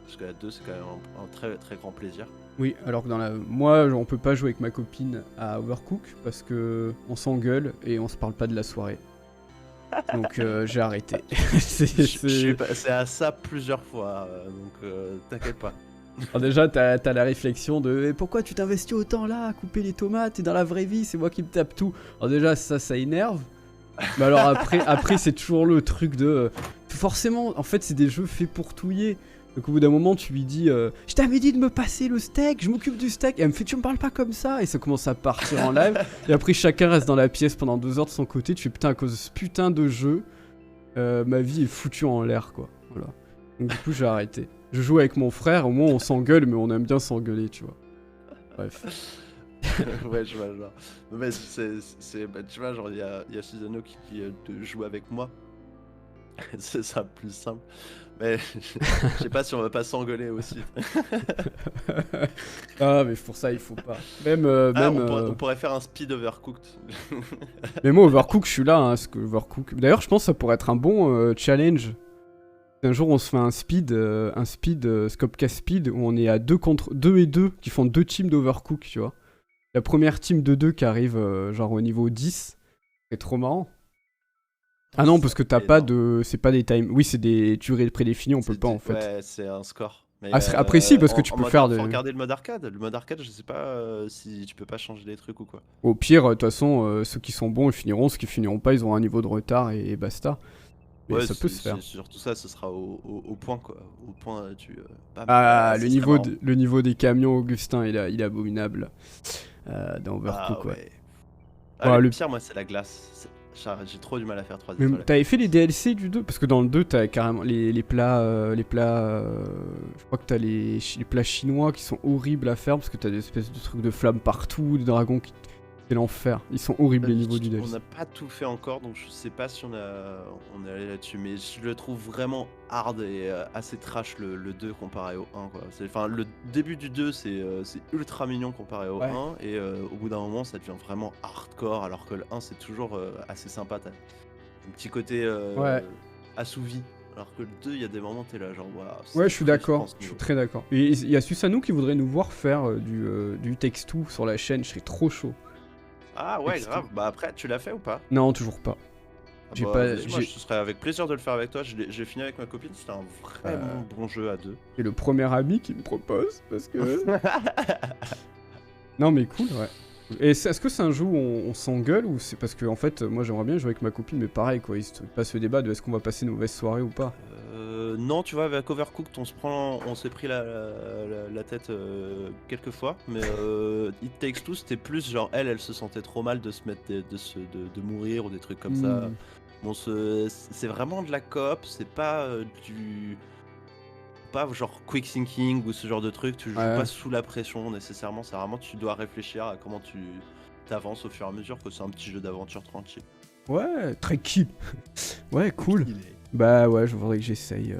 Parce que la 2, c'est quand même un très très grand plaisir. oui, alors que moi, on peut pas jouer avec ma copine à Overcook parce que on s'engueule et on se parle pas de la soirée. Donc j'ai arrêté. Je suis passé à ça plusieurs fois, donc t'inquiète pas. Alors déjà, t'as la réflexion de eh, pourquoi tu t'investis autant là à couper les tomates et dans la vraie vie, c'est moi qui me tape tout. Alors déjà, ça énerve. Mais alors après c'est toujours le truc de forcément, en fait, c'est des jeux faits pour touiller. Donc au bout d'un moment, tu lui dis je t'avais dit de me passer le steak, je m'occupe du steak. Et elle me fait tu me parles pas comme ça. Et ça commence à partir en live. Et après, chacun reste dans la pièce pendant 2 heures de son côté. Tu fais putain, à cause de ce putain de jeu, ma vie est foutue en l'air, quoi. Voilà. Donc du coup, j'ai arrêté. Je joue avec mon frère, au moins on s'engueule, mais on aime bien s'engueuler, tu vois. Bref. Ouais, je vois, genre. Mais tu vois, genre, il y a Susanoo qui joue avec moi. C'est ça plus simple. Mais je sais pas si on va pas s'engueuler aussi. Ah, mais pour ça, il faut pas. Même, On pourrait faire un speed overcooked. mais moi, Overcook, je suis là, hein, parce que Overcook. D'ailleurs, je pense que ça pourrait être un bon challenge. Un jour, on se fait un speed Scopcast speed, où on est à 2 contre 2 et 2, qui font 2 teams d'Overcook, tu vois. La première team de 2 qui arrive, genre au niveau 10. C'est trop marrant. Ah non, parce que t'as pas de... C'est pas des time... Oui, c'est des durées prédéfinies, on peut pas, en fait. Ouais, c'est un score. Mais Après, si, parce que tu peux faire Faut regarder le mode arcade. Le mode arcade, je sais pas si tu peux pas changer des trucs ou quoi. Au pire, de toute façon, ceux qui sont bons, ils finiront. Ceux qui finiront pas, ils auront un niveau de retard et basta. Mais Ouais, ça peut se faire. surtout ça, ce sera au point, quoi. Au point, bam, Ah, ça serait marrant. le niveau des camions, Augustin, il est abominable. Dans Ah Overcook, ouais. ouais. Ouais, Le le- pire, moi, c'est la glace. J'ai trop du mal à faire 3 Mais étoiles. t'avais fait les DLC du 2? Parce que dans le 2, t'as carrément les plats... je crois que t'as les plats chinois qui sont horribles à faire parce que t'as des espèces de trucs de flammes partout, des dragons qui... C'est l'enfer. Ils sont horribles, les niveaux du On DLC. n'a pas tout fait encore, donc je sais pas si on est allé là-dessus, mais je le trouve vraiment hard et assez trash le 2 comparé au 1, quoi. Enfin, le début du 2, c'est ultra mignon comparé au Ouais. 1, et au bout d'un moment, ça devient vraiment hardcore, alors que le 1, c'est toujours assez sympa. T'as un petit côté Ouais. assouvi, alors que le 2, il y a des moments, t'es là, genre, waouh. Ouais, je suis d'accord, frustrant, ce je suis niveau. très d'accord. Et il y a Susanou qui voudrait nous voir faire du Text-2 sur la chaîne, je serais trop chaud. Ah ouais, Texto. grave. Bah après, tu l'as fait ou pas? Non, toujours pas. Ah J'ai bah, pas- vas-y, moi, j'ai- ce serait avec plaisir de le faire avec toi. J'ai fini avec ma copine, c'était un vraiment bon jeu à deux. C'est le premier ami qui me propose, parce que... Non mais cool, ouais. Et est-ce que c'est un jeu où on s'engueule, ou c'est parce que, en fait, moi j'aimerais bien jouer avec ma copine, mais pareil, quoi, il se passe le débat de est-ce qu'on va passer une mauvaise soirée ou pas. Non, tu vois, avec Overcooked, on s'est pris la tête quelques fois, mais It Takes Two, c'était plus genre elle se sentait trop mal de se mettre de mourir ou des trucs comme ça. Hmm. Bon, c'est vraiment de la coop, c'est pas pas genre quick thinking ou ce genre de truc, tu joues Ouais. pas sous la pression nécessairement, c'est vraiment tu dois réfléchir à comment tu t'avances au fur et à mesure, que c'est un petit jeu d'aventure tranquille. Ouais, très key. Ouais, cool. Bah ouais, je voudrais que j'essaye.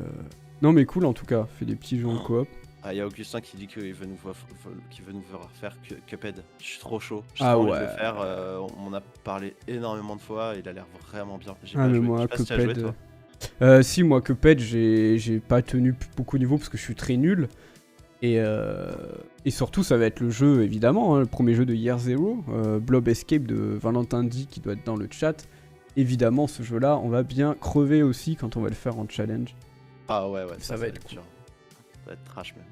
Non mais cool en tout cas, fais des petits jeux en coop. Ah, il y a Augustin qui dit qu'il veut nous voir faire Cuphead. Je suis trop chaud. J'ai Ah trop envie de ouais. le faire. On m'en a parlé énormément de fois. Il a l'air vraiment bien. J'ai Ah pas mais joué. moi, Je sais pas si tu as joué, Cuphead... toi. Si, moi, Cuphead, j'ai pas tenu beaucoup de niveau parce que je suis très nul. Et surtout, ça va être le jeu, évidemment, hein, le premier jeu de Year Zero, Blob Escape de Valentin D qui doit être dans le chat. Évidemment, ce jeu-là, on va bien crever aussi quand on va le faire en challenge. Ah ouais, Ça va être dur. Ça va être trash même.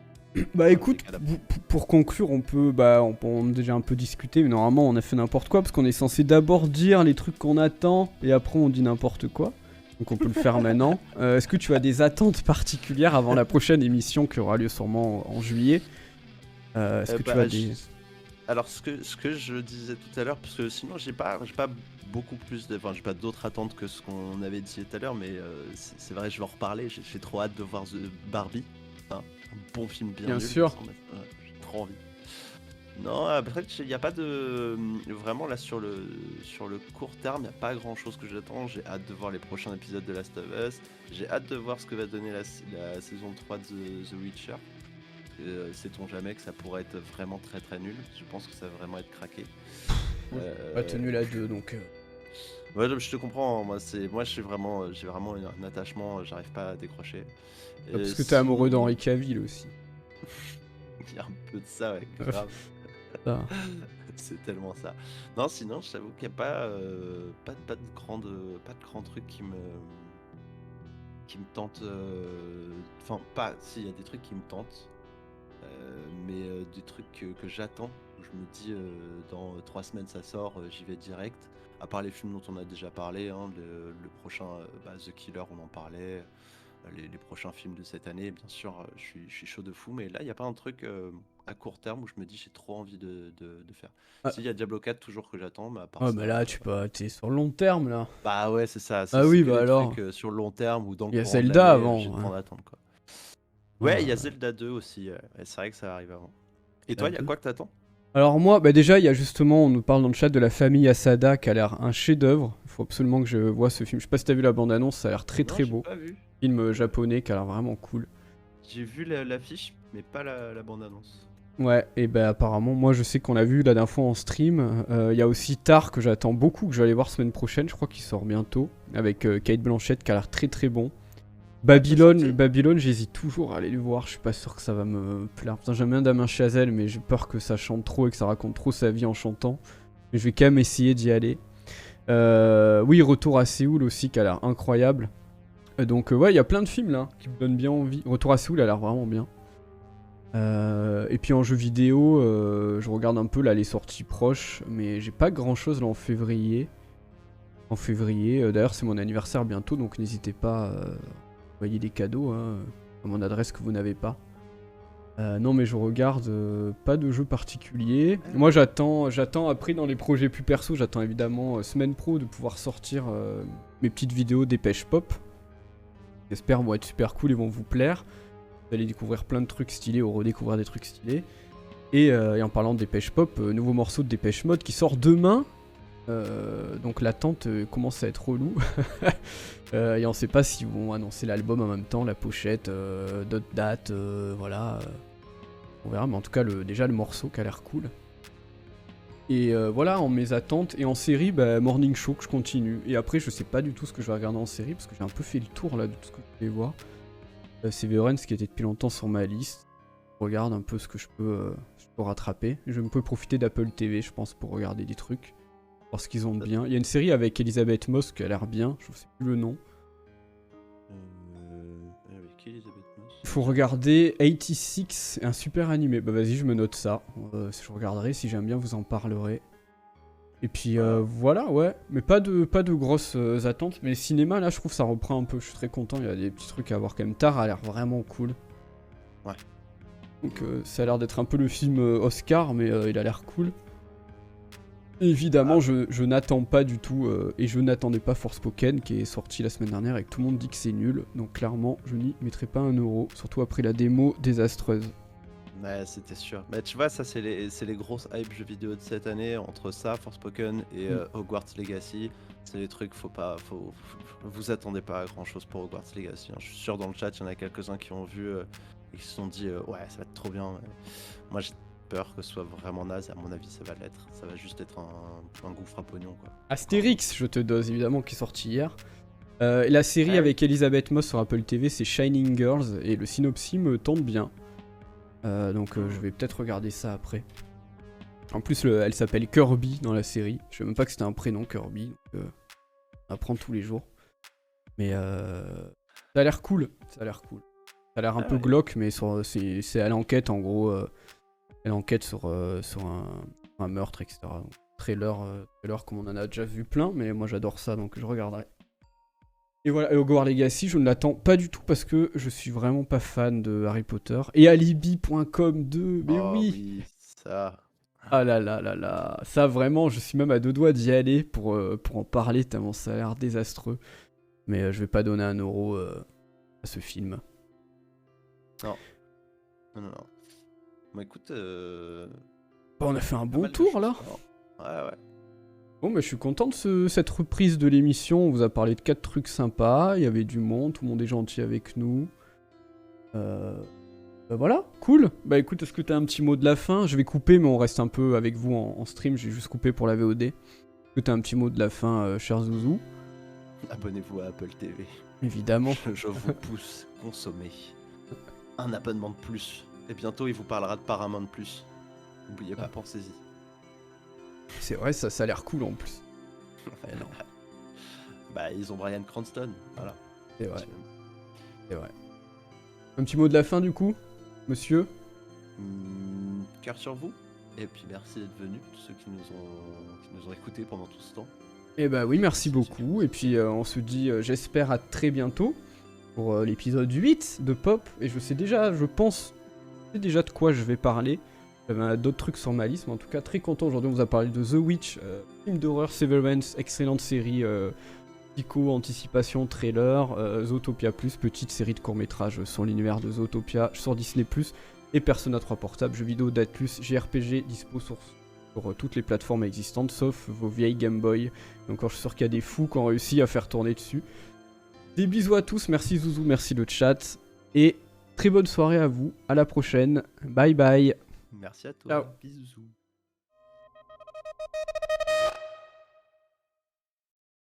Bah écoute, adapté. pour conclure, on a déjà un peu discuté, mais normalement on a fait n'importe quoi, parce qu'on est censé d'abord dire les trucs qu'on attend, et après on dit n'importe quoi. Donc on peut le faire maintenant. Est-ce que tu as des attentes particulières avant la prochaine émission qui aura lieu sûrement en juillet? Est-ce que tu as des... Alors ce que je disais tout à l'heure, parce que sinon j'ai pas beaucoup plus enfin j'ai pas d'autres attentes que ce qu'on avait dit tout à l'heure, mais c'est vrai, je vais en reparler. J'ai trop hâte de voir The Barbie, hein, un bon film bien Bien nul, sûr. j'ai trop envie. Non, après il n'y a pas de vraiment là sur le court terme, il n'y a pas grand chose que j'attends. J'ai hâte de voir les prochains épisodes de Last of Us. J'ai hâte de voir ce que va donner la saison 3 de The Witcher. Sait-on jamais que ça pourrait être vraiment très très nul. Je pense que ça va vraiment être craqué. Pas tenu la 2, donc... Ouais, je te comprends. Moi j'ai vraiment un attachement. J'arrive pas à décrocher. Parce que t'es amoureux d'Henri Cavill aussi. Il y a un peu de ça, ouais, grave. Ça. C'est tellement ça. Non, sinon, je t'avoue qu'il n'y a pas de grands trucs qui me tentent. Enfin, pas. Si, il y a des trucs qui me tentent. Mais des trucs que j'attends. Je me dis, dans 3 semaines ça sort, j'y vais direct. À part les films dont on a déjà parlé, hein, le prochain The Killer, on en parlait. Les prochains films de cette année, bien sûr, je suis chaud de fou. Mais là, il n'y a pas un truc à court terme où je me dis j'ai trop envie de faire. Ah. Si, il y a Diablo 4 toujours que j'attends, mais à part Ah ça, bah là, t'es sur le long terme, là. bah ouais, c'est ça. Ah oui, C'est que bah des alors. trucs sur le long terme ou dans le Il y a courant de Zelda l'année, avant. j'ai le hein. temps d'attendre, quoi. Ouais, il y a Ah, Zelda 2 aussi. Ouais, c'est vrai que ça arrive avant. Et la toi, il y a 2. quoi que t'attends? Alors moi, bah déjà, il y a justement, on nous parle dans le chat de la famille Asada qui a l'air un chef-d'œuvre. Il faut absolument que je vois ce film. Je sais pas si t'as vu la bande-annonce, ça a l'air très Non, très j'ai beau. pas vu. Film japonais qui a l'air vraiment cool. J'ai vu l'affiche, mais pas la bande-annonce. Ouais, et bah apparemment, moi je sais qu'on l'a vu la dernière fois en stream. Il y a aussi Tar que j'attends beaucoup, que je vais aller voir semaine prochaine, je crois qu'il sort bientôt. Avec Kate Blanchett qui a l'air très très bon. sorti Babylone, j'hésite toujours à aller le voir, je suis pas sûr que ça va me plaire. Putain, j'aime bien Damien Chazelle, mais j'ai peur que ça chante trop et que ça raconte trop sa vie en chantant. Mais je vais quand même essayer d'y aller. Oui, Retour à Séoul aussi, qui a l'air incroyable. Donc ouais, il y a plein de films là qui me donnent bien envie. Retour à Séoul a l'air vraiment bien. Et puis en jeu vidéo, je regarde un peu là les sorties proches, mais j'ai pas grand chose là en février. D'ailleurs c'est mon anniversaire bientôt, donc n'hésitez pas à envoyer des cadeaux hein, à mon adresse que vous n'avez pas. Non mais je regarde pas de jeu particulier. Moi j'attends après dans les projets plus perso, j'attends évidemment Semaine Pro de pouvoir sortir mes petites vidéos Dépêche Pop. J'espère vont être super cool et vont vous plaire. Vous allez découvrir plein de trucs stylés ou redécouvrir des trucs stylés. Et en parlant de Dépêche Pop, nouveau morceau de Dépêche Mode qui sort demain. Donc l'attente commence à être relou. Et on sait pas s'ils vont annoncer l'album en même temps, la pochette, d'autres dates, voilà. On verra, mais en tout cas déjà le morceau qui a l'air cool. Et voilà, en mes attentes. Et en série, Morning Show que je continue. Et après, je sais pas du tout ce que je vais regarder en série parce que j'ai un peu fait le tour là de tout ce que je voulais voir. Severance qui était depuis longtemps sur ma liste. Je regarde un peu ce que je peux rattraper. Je peux profiter d'Apple TV, je pense, pour regarder des trucs. Parce qu'ils ont bien. Il y a une série avec Elisabeth Moss qui a l'air bien, je sais plus le nom. Avec Elisabeth Moss. Il faut regarder 86, un super animé. Bah vas-y, je me note ça. Je regarderai, si j'aime bien, vous en parlerai. Et puis voilà, ouais. Mais pas de grosses attentes. Mais le cinéma, là, je trouve ça reprend un peu. Je suis très content. Il y a des petits trucs à voir quand même. Tar a l'air vraiment cool. Ouais. Donc ça a l'air d'être un peu le film Oscar, mais il a l'air cool. Évidemment, je n'attends pas du tout, et je n'attendais pas Forspoken qui est sorti la semaine dernière et que tout le monde dit que c'est nul. Donc clairement, je n'y mettrai pas 1 euro, surtout après la démo désastreuse. Ouais, c'était sûr. Mais tu vois, ça, c'est les grosses hype jeux vidéo de cette année. Entre ça, Forspoken et Hogwarts Legacy, c'est les trucs, vous attendez pas à grand chose pour Hogwarts Legacy. Hein. Je suis sûr, dans le chat, il y en a quelques-uns qui ont vu et qui se sont dit, ouais, ça va être trop bien. Moi, j'ai peur que ce soit vraiment naze. À mon avis, ça va l'être. Ça va juste être un gouffre à pognon, quoi. Astérix, je te dose évidemment, qui est sorti hier. Et la série avec Elisabeth Moss sur Apple TV, c'est Shining Girls, et le synopsis me tente bien. Donc je vais peut-être regarder ça après. En plus, elle s'appelle Kirby dans la série. Je sais même pas que c'était un prénom, Kirby. Donc, on apprend tous les jours. Mais ça a l'air cool. Ça a l'air cool. Ça a l'air un Ah peu ouais. glauque, mais c'est elle enquête en gros. Elle enquête sur un meurtre, etc. Donc, trailer comme on en a déjà vu plein, mais moi j'adore ça donc je regarderai. Et voilà, et Hogwarts Legacy, je ne l'attends pas du tout parce que je suis vraiment pas fan de Harry Potter. Et Alibi.com 2, mais Oh oui! oui, ça. Ah là là là là, ça vraiment, je suis même à deux doigts d'y aller pour en parler tellement ça a l'air désastreux. Mais je vais pas donner 1 euro à ce film. Non, non, non. Bon, écoute, Bon, on a fait un pas bon mal de tour choses. là. Ouais, ouais. Bon, bah, je suis content de cette reprise de l'émission. On vous a parlé de 4 trucs sympas. Il y avait du monde, tout le monde est gentil avec nous. Bah voilà, cool. Bah écoute, est-ce que t'as un petit mot de la fin? Je vais couper, mais on reste un peu avec vous en stream. J'ai juste coupé pour la VOD. Est-ce que t'as un petit mot de la fin, cher Zouzou? Abonnez-vous à Apple TV. Évidemment. Je vous pousse, consommez. Un abonnement de plus. Et bientôt, il vous parlera de Paramount Plus. N'oubliez pas, pensez-y. C'est vrai, ça a l'air cool en plus. Eh non, Bah, ils ont Bryan Cranston, voilà. c'est vrai, c'est vrai. Un petit mot de la fin du coup, monsieur? Cœur sur vous. Et puis merci d'être venus, tous ceux qui nous ont écoutés pendant tout ce temps. Eh bah oui, merci beaucoup. Et puis on se dit, j'espère, à très bientôt pour l'épisode 8 de Pop. Et je sais déjà de quoi je vais parler. J'avais d'autres trucs sur ma liste, mais en tout cas, très content aujourd'hui. On vous a parlé de The Witch, film d'horreur, Severance, excellente série, psycho, anticipation, trailer, Zootopia Plus, petite série de courts-métrages sur l'univers de Zootopia sur Disney+, et Persona 3 portable, jeux vidéo, date plus, JRPG, dispo sur toutes les plateformes existantes, sauf vos vieilles Game Boy. Et encore, je suis sûr qu'il y a des fous qui ont réussi à faire tourner dessus. Des bisous à tous, merci Zouzou, merci le chat, et très bonne soirée à vous, à la prochaine, bye bye. Merci à toi, Ciao. bisous.